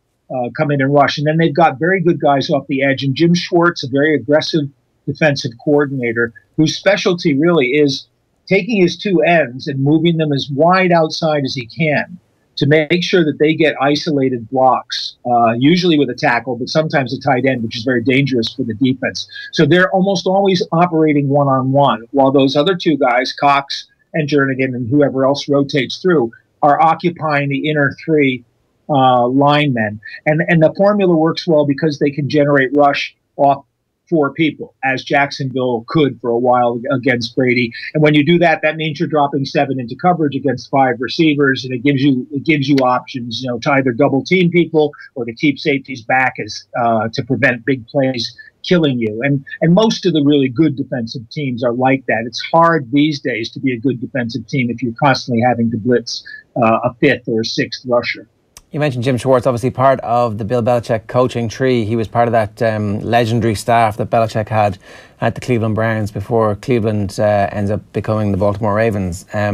come in and rush. And then they've got very good guys off the edge. And Jim Schwartz, a very aggressive defensive coordinator, whose specialty really is taking his 2 ends and moving them as wide outside as he can to make sure that they get isolated blocks, usually with a tackle, but sometimes a tight end, which is very dangerous for the defense. So they're almost always operating one-on-one, while those other 2 guys, Cox and Jernigan and whoever else rotates through, are occupying the inner 3 linemen. And the formula works well because they can generate rush off 4 people, as Jacksonville could for a while against Brady. And when you do that, that means you're dropping 7 into coverage against 5 receivers, and it gives you options, to either double team people or to keep safeties back as to prevent big plays killing you. And most of the really good defensive teams are like that. It's hard these days to be a good defensive team if you're constantly having to blitz a 5th or 6th rusher. You mentioned Jim Schwartz, obviously part of the Bill Belichick coaching tree. He was part of that legendary staff that Belichick had at the Cleveland Browns before Cleveland ends up becoming the Baltimore Ravens. I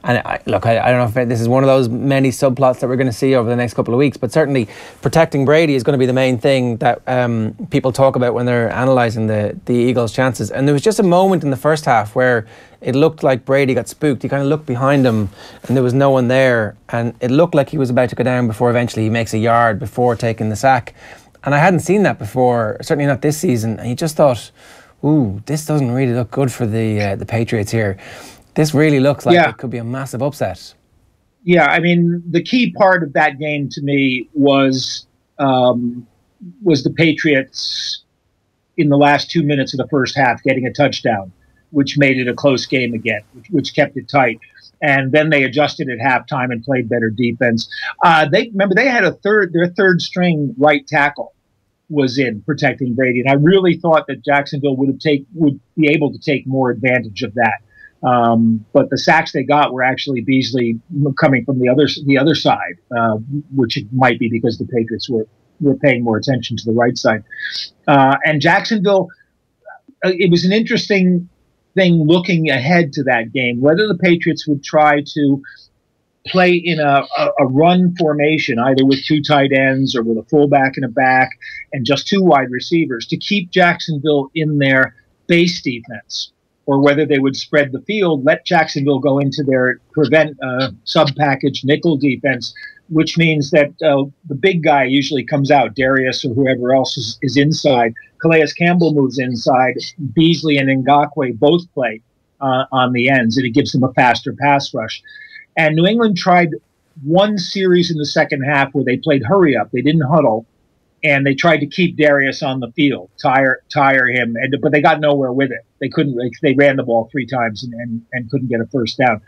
don't know if this is one of those many subplots that we're going to see over the next couple of weeks, but certainly protecting Brady is going to be the main thing that people talk about when they're analysing the Eagles' chances. And there was just a moment in the first half where it looked like Brady got spooked. He kind of looked behind him and there was no one there, and it looked like he was about to go down before eventually he makes a yard before taking the sack. And I hadn't seen that before, certainly not this season. And you just thought, ooh, this doesn't really look good for the Patriots here. This really looks like it could be a massive upset. Yeah, I mean, the key part of that game to me was the Patriots in the last 2 minutes of the first half getting a touchdown, which made it a close game again, which kept it tight. And then they adjusted at halftime and played better defense. They had their third string right tackle was in protecting Brady, and I really thought that Jacksonville would be able to take more advantage of that. But the sacks they got were actually Beasley coming from the other side, which might be because the Patriots were paying more attention to the right side. And Jacksonville, it was an interesting thing looking ahead to that game, whether the Patriots would try to play in a run formation, either with 2 tight ends or with a fullback and a back and just 2 wide receivers to keep Jacksonville in their base defense, or whether they would spread the field, let Jacksonville go into their prevent sub-package nickel defense, which means that the big guy usually comes out, Darius or whoever else is inside. Calais Campbell moves inside. Beasley and Ngakoue both play on the ends, and it gives them a faster pass rush. And New England tried one series in the second half where they played hurry up. They didn't huddle, and they tried to keep Darius on the field, tire him, but they got nowhere with it. They couldn't. They ran the ball 3 times and couldn't get a first down.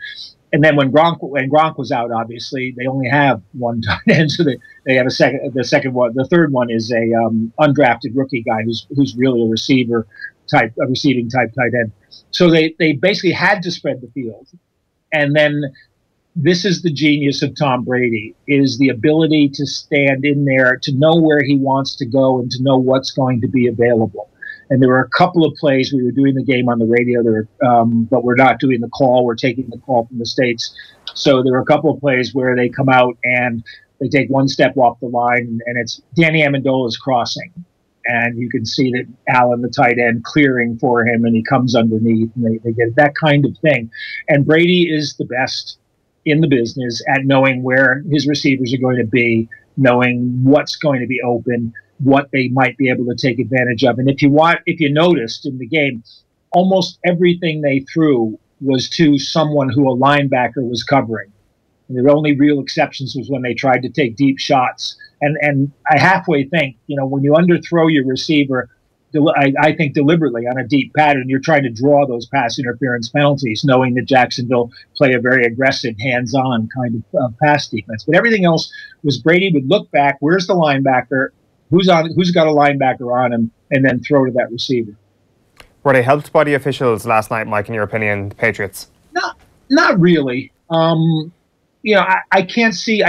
And then when Gronk was out, obviously they only have 1 tight end, so they have the second one. The third one is a undrafted rookie guy who's really a receiving type tight end. So they basically had to spread the field, and then. This is the genius of Tom Brady, is the ability to stand in there, to know where he wants to go and to know what's going to be available. And there were a couple of plays. We were doing the game on the radio there, but we're not doing the call. We're taking the call from the States. So there were a couple of plays where they come out and they take 1 step off the line, and it's Danny Amendola's crossing. And you can see that Allen, the tight end, clearing for him, and he comes underneath, and they get that kind of thing. And Brady is the best in the business at knowing where his receivers are going to be, knowing what's going to be open, what they might be able to take advantage of. And if you noticed in the game, almost everything they threw was to someone who a linebacker was covering. And the only real exceptions was when they tried to take deep shots. And I halfway think, when you underthrow your receiver, I think deliberately on a deep pattern. You're trying to draw those pass interference penalties, knowing that Jacksonville play a very aggressive, hands-on kind of pass defense. But everything else was Brady would look back. Where's the linebacker? Who's got a linebacker on him? And then throw to that receiver. Were they helped by the officials last night, Mike, in your opinion, the Patriots? Not really. I can't see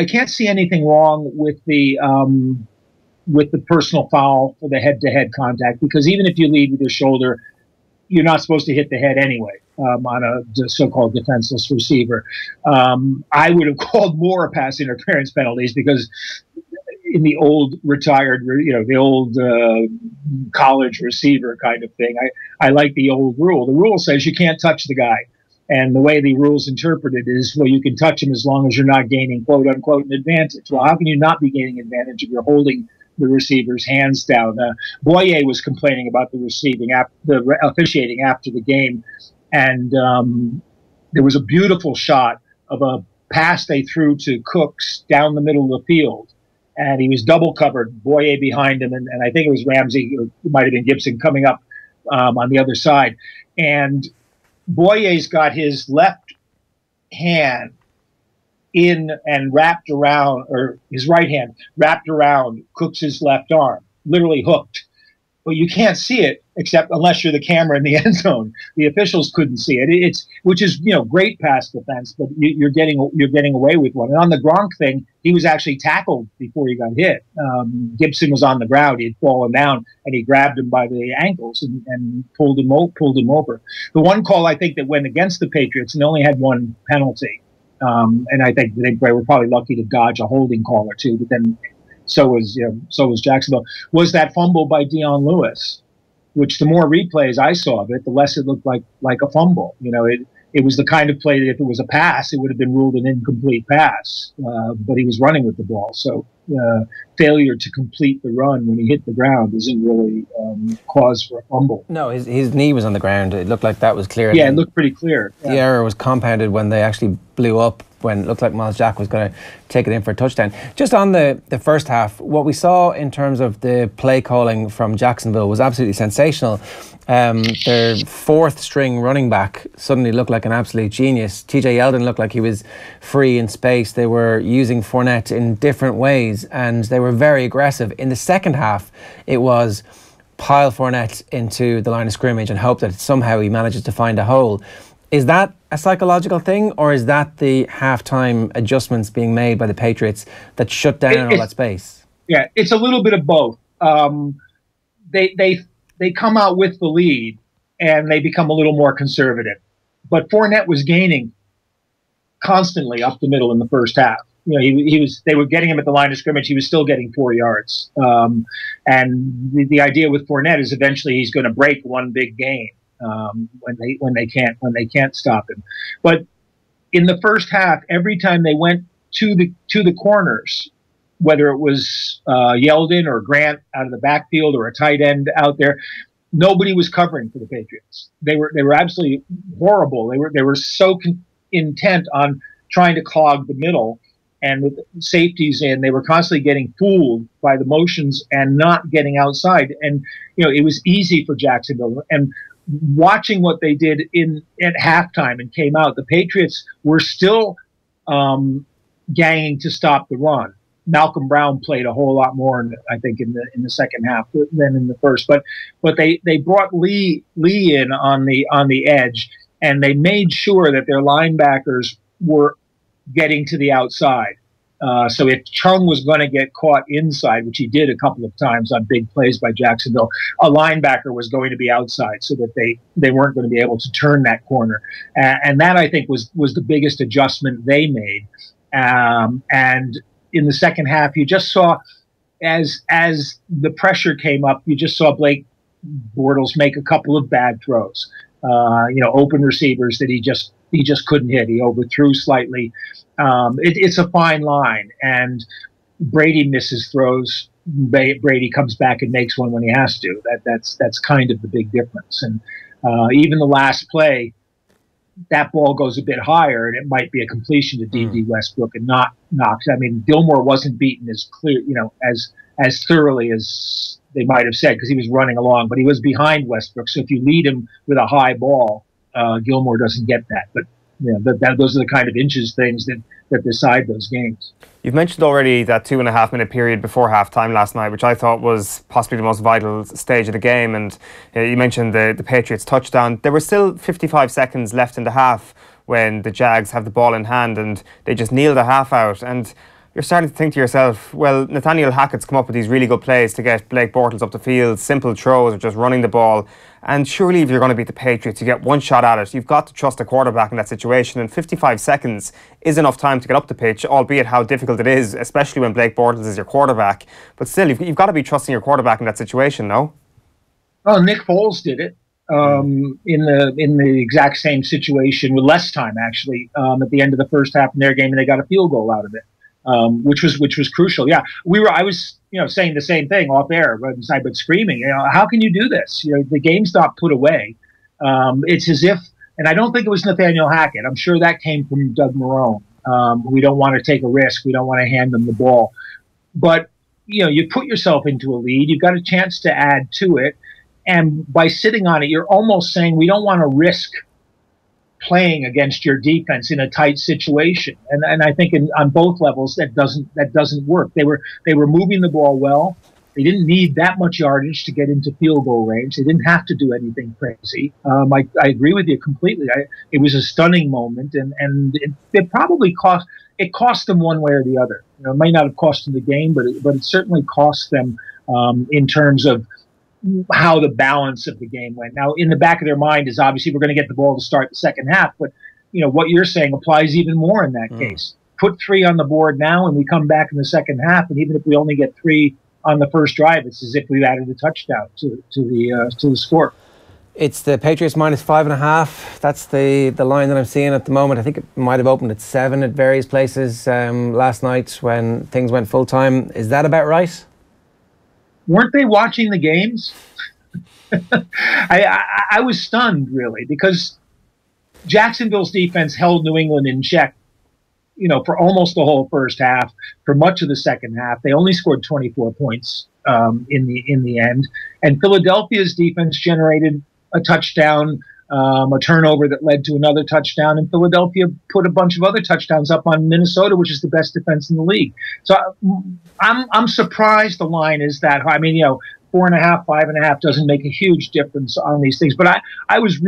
anything wrong with the personal foul for the head-to-head contact, because even if you lead with your shoulder, you're not supposed to hit the head anyway on a so-called defenseless receiver. I would have called more pass interference penalties, because in the old retired, the old college receiver kind of thing, I like the old rule. The rule says you can't touch the guy. And the way the rule's interpreted is, well, you can touch him as long as you're not gaining, quote unquote, an advantage. Well, how can you not be gaining advantage if you're holding the receiver's hands down? Boyer was complaining about the officiating after the game. And there was a beautiful shot of a pass they threw to Cooks down the middle of the field. And he was double covered, Boyer behind him, and I think it was Ramsey, or it might have been Gibson coming up on the other side. And Boyer's got his left hand in and wrapped around, or his right hand wrapped around Cooks' left arm, literally hooked. But you can't see it except unless you're the camera in the end zone. The officials couldn't see it. Which is great pass defense, but you're getting away with one. And on the Gronk thing, he was actually tackled before he got hit. Gibson was on the ground; he had fallen down, and he grabbed him by the ankles and pulled him over. The one call I think that went against the Patriots, and they only had one penalty, and I think they were probably lucky to dodge a holding call or two, but then. So was Jacksonville. Was that fumble by Dion Lewis, which the more replays I saw of it, the less it looked like a fumble. It was the kind of play that if it was a pass, it would have been ruled an incomplete pass. But he was running with the ball, so failure to complete the run when he hit the ground isn't really cause for a fumble. No, his knee was on the ground. It looked like that was clear. Yeah, it looked pretty clear. The error was compounded when they actually blew up, when it looked like Miles Jack was going to take it in for a touchdown. Just on the first half, what we saw in terms of the play calling from Jacksonville was absolutely sensational. Their fourth string running back suddenly looked like an absolute genius. TJ Yeldon looked like he was free in space. They were using Fournette in different ways, and they were very aggressive. In the second half, it was pile Fournette into the line of scrimmage and hope that somehow he manages to find a hole. Is that a psychological thing, or is that the halftime adjustments being made by the Patriots that shut down all that space? Yeah, it's a little bit of both. They come out with the lead and they become a little more conservative. But Fournette was gaining constantly up the middle in the first half. They were getting him at the line of scrimmage. He was still getting 4 yards. And the idea with Fournette is eventually he's going to break one big game. When they can't stop him. But in the first half, every time they went to the corners, whether it was Yeldon or Grant out of the backfield or a tight end out there, nobody was covering for the Patriots. They were absolutely horrible. They were so intent on trying to clog the middle, and with safeties in, they were constantly getting fooled by the motions and not getting outside. And it was easy for Jacksonville. And watching what they did at halftime and came out, the Patriots were still ganging to stop the run. Malcolm Brown played a whole lot more, I think, in the second half than in the first. But they brought Lee in on the edge, and they made sure that their linebackers were getting to the outside. So if Chung was going to get caught inside, which he did a couple of times on big plays by Jacksonville, a linebacker was going to be outside so that they weren't going to be able to turn that corner. And that, I think, was the biggest adjustment they made. And in the second half, you just saw, as the pressure came up, you just saw Blake Bortles make a couple of bad throws. Open receivers that he just couldn't hit. He overthrew slightly. It's a fine line, and Brady misses throws. Brady comes back and makes one when he has to. That's kind of the big difference. And even the last play, that ball goes a bit higher, and it might be a completion to D.D. Westbrook and not Knox. I mean, Gilmore wasn't beaten as clear, as thoroughly as they might have said, because he was running along, but he was behind Westbrook. So if you lead him with a high ball, Gilmore doesn't get that. But those are the kind of inches things that decide those games. You've mentioned already that 2.5 minute period before half-time last night, which I thought was possibly the most vital stage of the game. And you mentioned the Patriots touchdown. There were still 55 seconds left in the half when the Jags have the ball in hand and they just kneel the half out. And you're starting to think to yourself, well, Nathaniel Hackett's come up with these really good plays to get Blake Bortles up the field, simple throws or just running the ball. And surely if you're going to beat the Patriots, you get one shot at it. You've got to trust a quarterback in that situation. And 55 seconds is enough time to get up the pitch, albeit how difficult it is, especially when Blake Bortles is your quarterback. But still, you've got to be trusting your quarterback in that situation, no? Well, Nick Foles did it in the exact same situation with less time, actually, at the end of the first half in their game, and they got a field goal out of it. Which was crucial. Yeah, I was saying the same thing off air, but screaming. How can you do this? The game's not put away. It's as if, and I don't think it was Nathaniel Hackett. I'm sure that came from Doug Marrone. We don't want to take a risk. We don't want to hand them the ball. But you put yourself into a lead. You've got a chance to add to it, and by sitting on it, you're almost saying we don't want to risk playing against your defense in a tight situation, and I think on both levels that doesn't work. They were moving the ball well. They didn't need that much yardage to get into field goal range. They didn't have to do anything crazy. I agree with you completely. It was a stunning moment, and it probably cost them one way or the other. It might not have cost them the game, but it certainly cost them in terms of how the balance of the game went. Now, in the back of their mind is obviously we're going to get the ball to start the second half, but what you're saying applies even more in that case. Put 3 on the board now, and we come back in the second half, and even if we only get 3 on the first drive, it's as if we've added a touchdown to the score. It's the Patriots minus 5.5. That's the line that I'm seeing at the moment. I think it might have opened at 7 at various places last night when things went full time. Is that about right? Weren't they watching the games? I was stunned, really, because Jacksonville's defense held New England in check, for almost the whole first half, for much of the second half. They only scored 24 points in the end. And Philadelphia's defense generated a touchdown, a turnover that led to another touchdown, and Philadelphia put a bunch of other touchdowns up on Minnesota, which is the best defense in the league. So I'm surprised the line is that high. I mean, 4.5, 5.5 doesn't make a huge difference on these things. But I was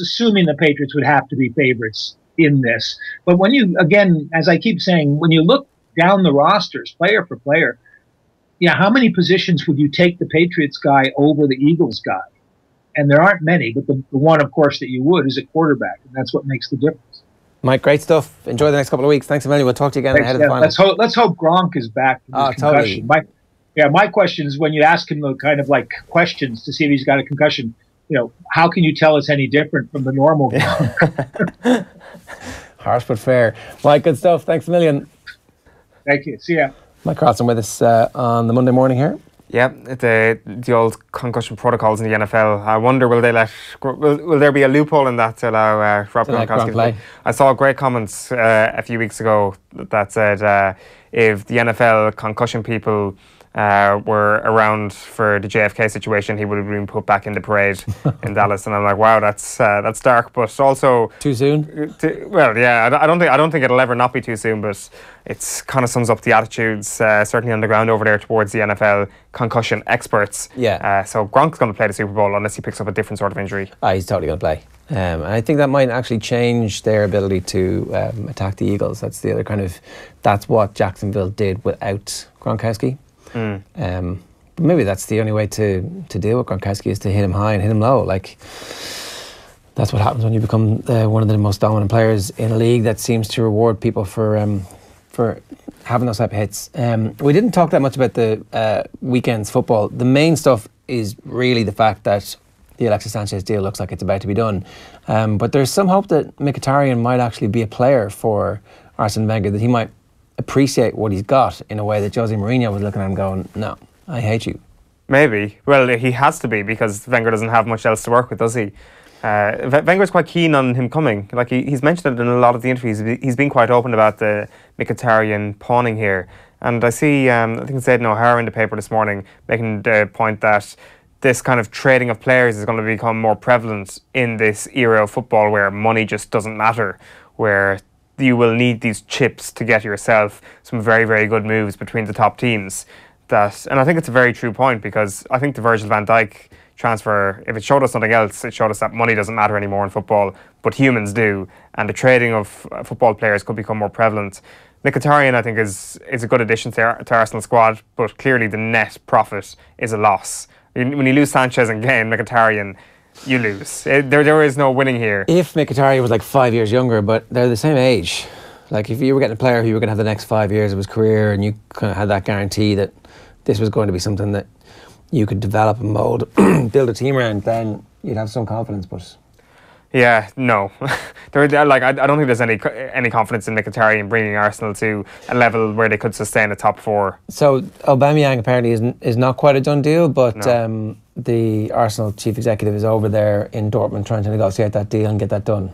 assuming the Patriots would have to be favorites in this. But when you, again, as I keep saying, when you look down the rosters, player for player, how many positions would you take the Patriots guy over the Eagles guy? And there aren't many, but the one, of course, that you would is a quarterback, and that's what makes the difference. Mike, great stuff. Enjoy the next couple of weeks. Thanks a million. We'll talk to you again ahead of the final. Let's hope Gronk is back from his concussion. Totally. My question is, when you ask him the kind of like questions to see if he's got a concussion, how can you tell it's any different from the normal Gronk? Harsh but fair. Mike, good stuff. Thanks a million. Thank you. See ya. Mike Carlson with us on the Monday morning here. Yeah, the old concussion protocols in the NFL. I wonder, will there be a loophole in that to allow Rob Gronkowski to play? I saw great comments a few weeks ago that said if the NFL concussion people were around for the JFK situation, he would have been put back in the parade in Dallas. And I'm like, wow, that's dark, but also too soon. Well, yeah, I don't think it'll ever not be too soon, but it's kind of sums up the attitudes certainly on the ground over there towards the NFL concussion experts. Yeah. So Gronk's going to play the Super Bowl unless he picks up a different sort of injury. He's totally going to play. I think that might actually change their ability to attack the Eagles. That's the other that's what Jacksonville did without Gronkowski. Maybe that's the only way to deal with Gronkowski is to hit him high and hit him low. Like, that's what happens when you become one of the most dominant players in a league that seems to reward people for having those type of hits. We didn't talk that much about the weekend's football. The main stuff is really the fact that the Alexis Sanchez deal looks like it's about to be done. But there's some hope that Mkhitaryan might actually be a player for Arsene Wenger, that he might appreciate what he's got in a way that Jose Mourinho was looking at him going, no, I hate you. Maybe. Well, he has to be, because Wenger doesn't have much else to work with, does he? Wenger's quite keen on him coming. Like he's mentioned it in a lot of the interviews. He's been quite open about the Mkhitaryan pawning here. And I see, I think it said O'Hara in the paper this morning making the point that this kind of trading of players is going to become more prevalent in this era of football where money just doesn't matter, where you will need these chips to get yourself some very, very good moves between the top teams. And I think it's a very true point, because I think the Virgil van Dijk transfer, if it showed us nothing else, it showed us that money doesn't matter anymore in football, but humans do, and the trading of football players could become more prevalent. Mkhitaryan, I think, is a good addition to Arsenal squad, but clearly the net profit is a loss. When you lose Sanchez and gain Mkhitaryan, you lose. There is no winning here. If Mkhitaryan was like 5 years younger, but they're the same age. Like, if you were getting a player who you were going to have the next 5 years of his career, and you kind of had that guarantee that this was going to be something that you could develop and mould, build a team around, then you'd have some confidence. But yeah, no, I don't think there's any confidence in Mkhitaryan bringing Arsenal to a level where they could sustain a top four. So Aubameyang apparently is not quite a done deal, but no. The Arsenal chief executive is over there in Dortmund trying to negotiate that deal and get that done.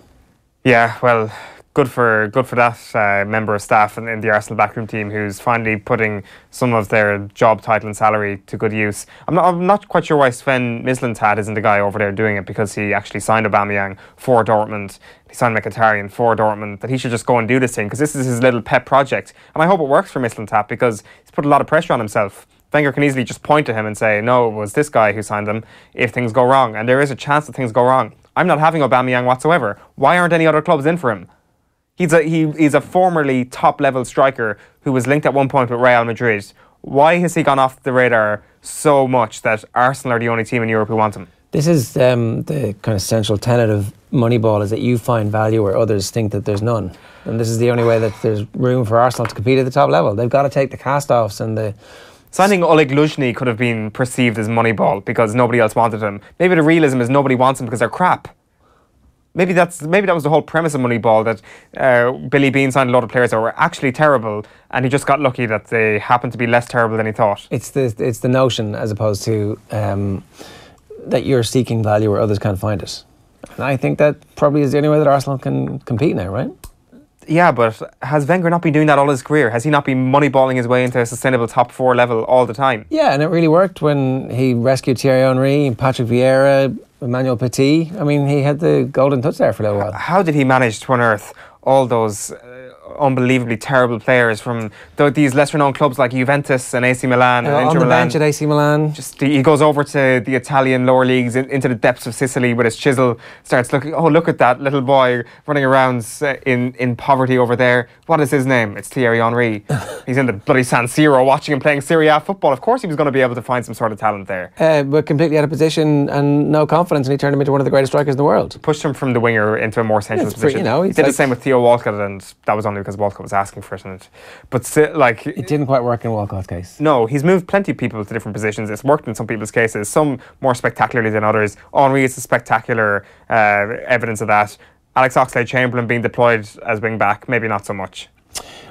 Yeah, well, good for that member of staff in the Arsenal backroom team who's finally putting some of their job title and salary to good use. I'm not quite sure why Sven Mislintat isn't the guy over there doing it, because he actually signed Aubameyang for Dortmund. He signed Mkhitaryan for Dortmund. That he should just go and do this thing, because this is his little pet project. And I hope it works for Mislintat, because he's put a lot of pressure on himself. Wenger can easily just point to him and say, no, it was this guy who signed them, if things go wrong. And there is a chance that things go wrong. I'm not having Aubameyang whatsoever. Why aren't any other clubs in for him? He's a formerly top-level striker who was linked at one point with Real Madrid. Why has he gone off the radar so much that Arsenal are the only team in Europe who want him? This is the kind of central tenet of Moneyball, is that you find value where others think that there's none. And this is the only way that there's room for Arsenal to compete at the top level. They've got to take the cast-offs and the... Signing Oleg Luzhny could have been perceived as Moneyball because nobody else wanted him. Maybe the realism is nobody wants him because they're crap. Maybe that was the whole premise of Moneyball, that Billy Bean signed a lot of players that were actually terrible, and he just got lucky that they happened to be less terrible than he thought. It's the notion, as opposed to that you're seeking value where others can't find it. And I think that probably is the only way that Arsenal can compete now, right? Yeah, but has Wenger not been doing that all his career? Has he not been moneyballing his way into a sustainable top four level all the time? Yeah, and it really worked when he rescued Thierry Henry, Patrick Vieira, Emmanuel Petit. I mean, he had the golden touch there for a little while. How did he manage to unearth all those unbelievably terrible players from these lesser-known clubs like Juventus and AC Milan and Inter on the Milan? Bench at AC Milan. He goes over to the Italian lower leagues, into the depths of Sicily with his chisel, starts looking, oh, look at that little boy running around in poverty over there. What is his name? It's Thierry Henry. He's in the bloody San Siro watching him playing Serie A football. Of course he was going to be able to find some sort of talent there. But completely out of position and no confidence, and he turned him into one of the greatest strikers in the world. Pushed him from the winger into a more central position. He did the same with Theo Walcott, and that was only because Walcott was asking for it. But still, it didn't quite work in Walcott's case. No, he's moved plenty of people to different positions. It's worked in some people's cases, some more spectacularly than others. Henry is a spectacular evidence of that. Alex Oxlade-Chamberlain being deployed as wing back, maybe not so much.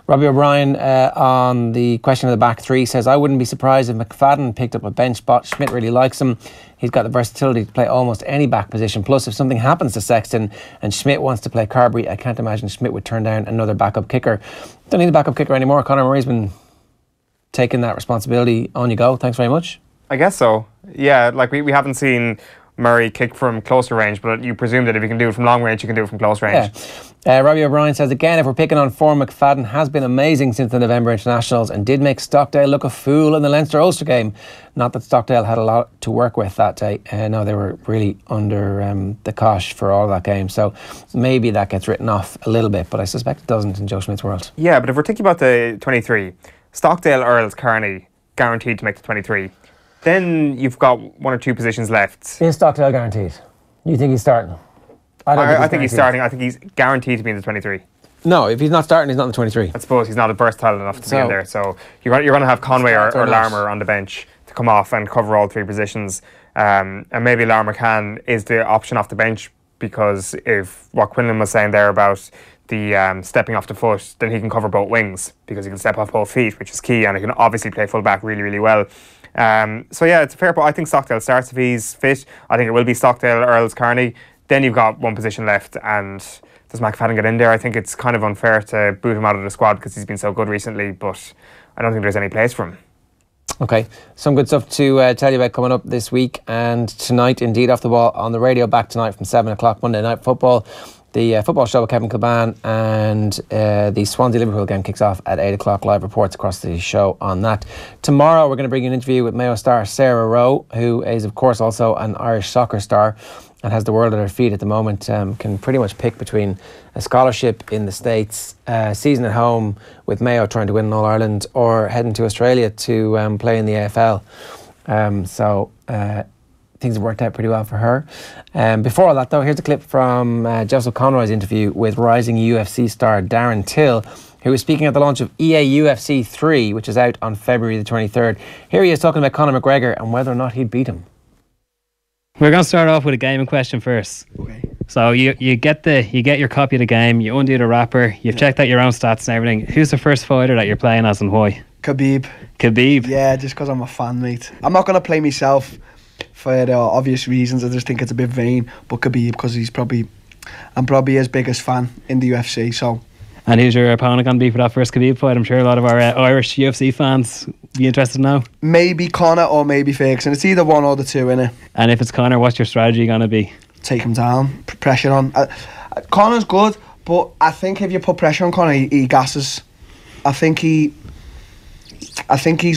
Robbie O'Brien on the question of the back three says, I wouldn't be surprised if McFadden picked up a bench spot. Schmidt really likes him. He's got the versatility to play almost any back position. Plus, if something happens to Sexton and Schmidt wants to play Carberry, I can't imagine Schmidt would turn down another backup kicker. Don't need a backup kicker anymore. Conor Murray's been taking that responsibility. On you go. Thanks very much. I guess so. Yeah, like we haven't seen Murray kick from closer range, but you presume that if you can do it from long range, you can do it from close range. Yeah. Robbie O'Brien says, again, if we're picking on form, McFadden has been amazing since the November internationals and did make Stockdale look a fool in the Leinster-Ulster game. Not that Stockdale had a lot to work with that day. No, they were really under the cosh for all that game. So maybe that gets written off a little bit, but I suspect it doesn't in Joe Schmidt's world. Yeah, but if we're thinking about the 23, Stockdale, Earls, Kearney, guaranteed to make the 23. Then you've got one or two positions left. Is Stockdale guaranteed? You think he's starting? I think he's starting. I think he's guaranteed to be in the 23. No, if he's not starting, he's not in the 23. I suppose he's not versatile enough to be in there. So you're going to have Conway or Larmour on the bench to come off and cover all three positions. And maybe Larmour McCann is the option off the bench, because if what Quinlan was saying there about the stepping off the foot, then he can cover both wings, because he can step off both feet, which is key, and he can obviously play full back really, really well. So yeah, it's a fair point. I think Stockdale starts if he's fit. I think it will be Stockdale, Earls, Kearney. Then you've got one position left, and does McFadden get in there? I think it's kind of unfair to boot him out of the squad because he's been so good recently, but I don't think there's any place for him. Okay, some good stuff to tell you about coming up this week and tonight. Indeed, Off the Ball on the radio, back tonight from 7 o'clock, Monday Night Football. The football show with Kevin Kilban, and the Swansea-Liverpool game kicks off at 8 o'clock. Live reports across the show on that. Tomorrow we're going to bring you an interview with Mayo star Sarah Rowe, who is of course also an Irish soccer star and has the world at her feet at the moment. Can pretty much pick between a scholarship in the States, season at home with Mayo trying to win an All-Ireland, or heading to Australia to play in the AFL. Things have worked out pretty well for her. Before all that though, here's a clip from Joseph Conroy's interview with rising UFC star Darren Till, who was speaking at the launch of EA UFC 3, which is out on February the 23rd. Here he is talking about Conor McGregor and whether or not he'd beat him. We're going to start off with a gaming question first. Okay. So you get your copy of the game, you undo the wrapper, you've checked out your own stats and everything. Who's the first fighter that you're playing as and why? Khabib. Khabib? Yeah, just because I'm a fan, mate. I'm not going to play myself for the obvious reasons. I just think it's a bit vain. But Khabib, because I'm probably his biggest fan in the UFC. So. And who's your opponent going to be for that first Khabib fight? I'm sure a lot of our Irish UFC fans be interested to know. Maybe Conor or maybe Ferguson. It's either one or the two, innit? And if it's Conor, what's your strategy going to be? Take him down, put pressure on. Conor's good, but I think if you put pressure on Conor, he gasses. I think he's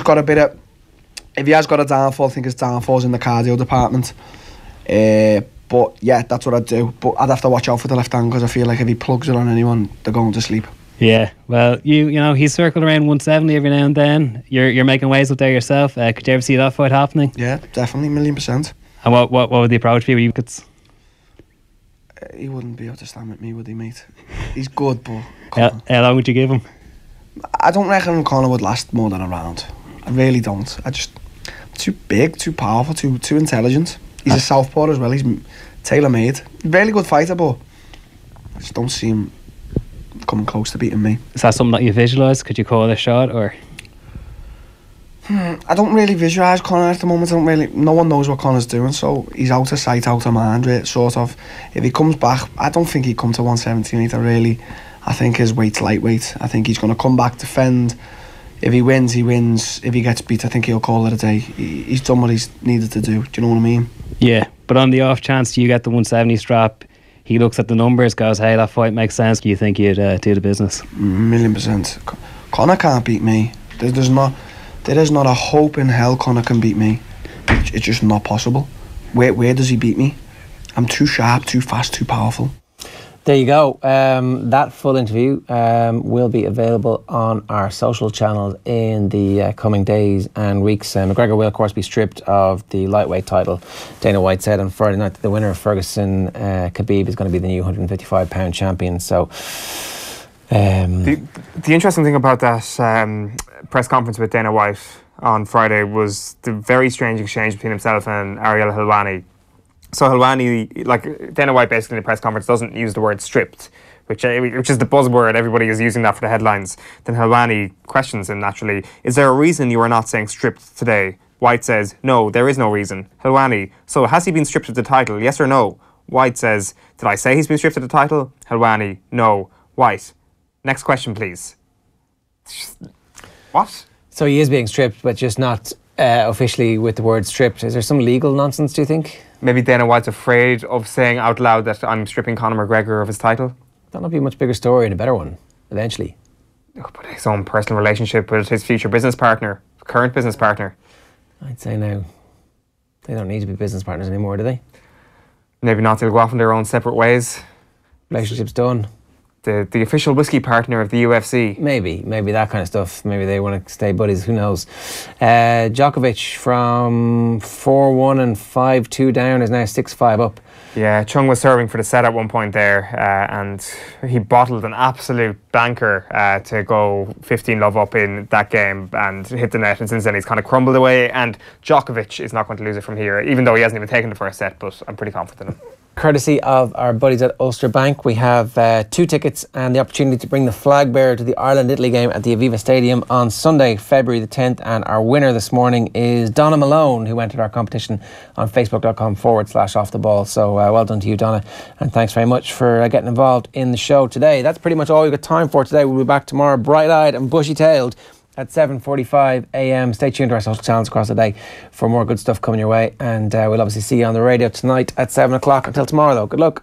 got a bit of. If he has got a downfall, I think his downfall's in the cardio department. But yeah, that's what I'd do. But I'd have to watch out for the left hand, because I feel like if he plugs it on anyone, they're going to sleep. Yeah, well, you know, he's circled around 170 every now and then. You're making waves up there yourself. Could you ever see that fight happening? Yeah, definitely, 1,000,000%. And what would the approach be? He wouldn't be able to stand with me, would he, mate? He's good, but how long would you give him? I don't reckon Conor would last more than a round. I really don't. Too big, too powerful, too intelligent. He's a southpaw as well. He's tailor-made. Really good fighter, but I just don't see him coming close to beating me. Is that something that you visualise? Could you call a shot, or? I don't really visualise Conor at the moment. No one knows what Conor's doing, so he's out of sight, out of mind, sort of. If he comes back, I don't think he'd come to 170, mate. I think his weight's lightweight. I think he's going to come back, defend. If he wins, he wins. If he gets beat, I think he'll call it a day. He's done what he's needed to do. Do you know what I mean? Yeah, but on the off chance you get the 170 strap, he looks at the numbers, goes, hey, that fight makes sense. Do you think you'd do the business? 1,000,000%. Conor can't beat me. There is not a hope in hell Conor can beat me. It's just not possible. Where does he beat me? I'm too sharp, too fast, too powerful. There you go. That full interview will be available on our social channels in the coming days and weeks. McGregor will, of course, be stripped of the lightweight title. Dana White said on Friday night that the winner of Ferguson Khabib is going to be the new 155-pound champion. So, the interesting thing about that press conference with Dana White on Friday was the very strange exchange between himself and Ariel Helwani. So Helwani, like Dana White basically in the press conference doesn't use the word stripped, which is the buzzword, everybody is using that for the headlines. Then Helwani questions him naturally, is there a reason you are not saying stripped today? White says, no, there is no reason. Helwani, so has he been stripped of the title, yes or no? White says, did I say he's been stripped of the title? Helwani, no. White, next question please. What? So he is being stripped, but just not officially with the word stripped. Is there some legal nonsense, do you think? Maybe Dana White's afraid of saying out loud that I'm stripping Conor McGregor of his title. That'll be a much bigger story and a better one, eventually. But his own personal relationship with his future business partner, current business partner. I'd say now, they don't need to be business partners anymore, do they? Maybe not, they'll go off in their own separate ways. Relationship's done. The official whiskey partner of the UFC. Maybe that kind of stuff. Maybe they want to stay buddies, who knows. Djokovic from 4-1 and 5-2 down is now 6-5 up. Yeah, Chung was serving for the set at one point there, and he bottled an absolute banker to go 15-love up in that game and hit the net, and since then he's kind of crumbled away, and Djokovic is not going to lose it from here, even though he hasn't even taken the first set, but I'm pretty confident in him. Courtesy of our buddies at Ulster Bank, we have 2 tickets and the opportunity to bring the flag bearer to the Ireland-Italy game at the Aviva Stadium on Sunday, February the 10th. And our winner this morning is Donna Malone, who entered our competition on facebook.com/offtheball. So well done to you, Donna. And thanks very much for getting involved in the show today. That's pretty much all we've got time for today. We'll be back tomorrow bright-eyed and bushy-tailed at 7:45 a.m. Stay tuned to our social channels across the day for more good stuff coming your way. And we'll obviously see you on the radio tonight at 7 o'clock. Until tomorrow, though, good luck.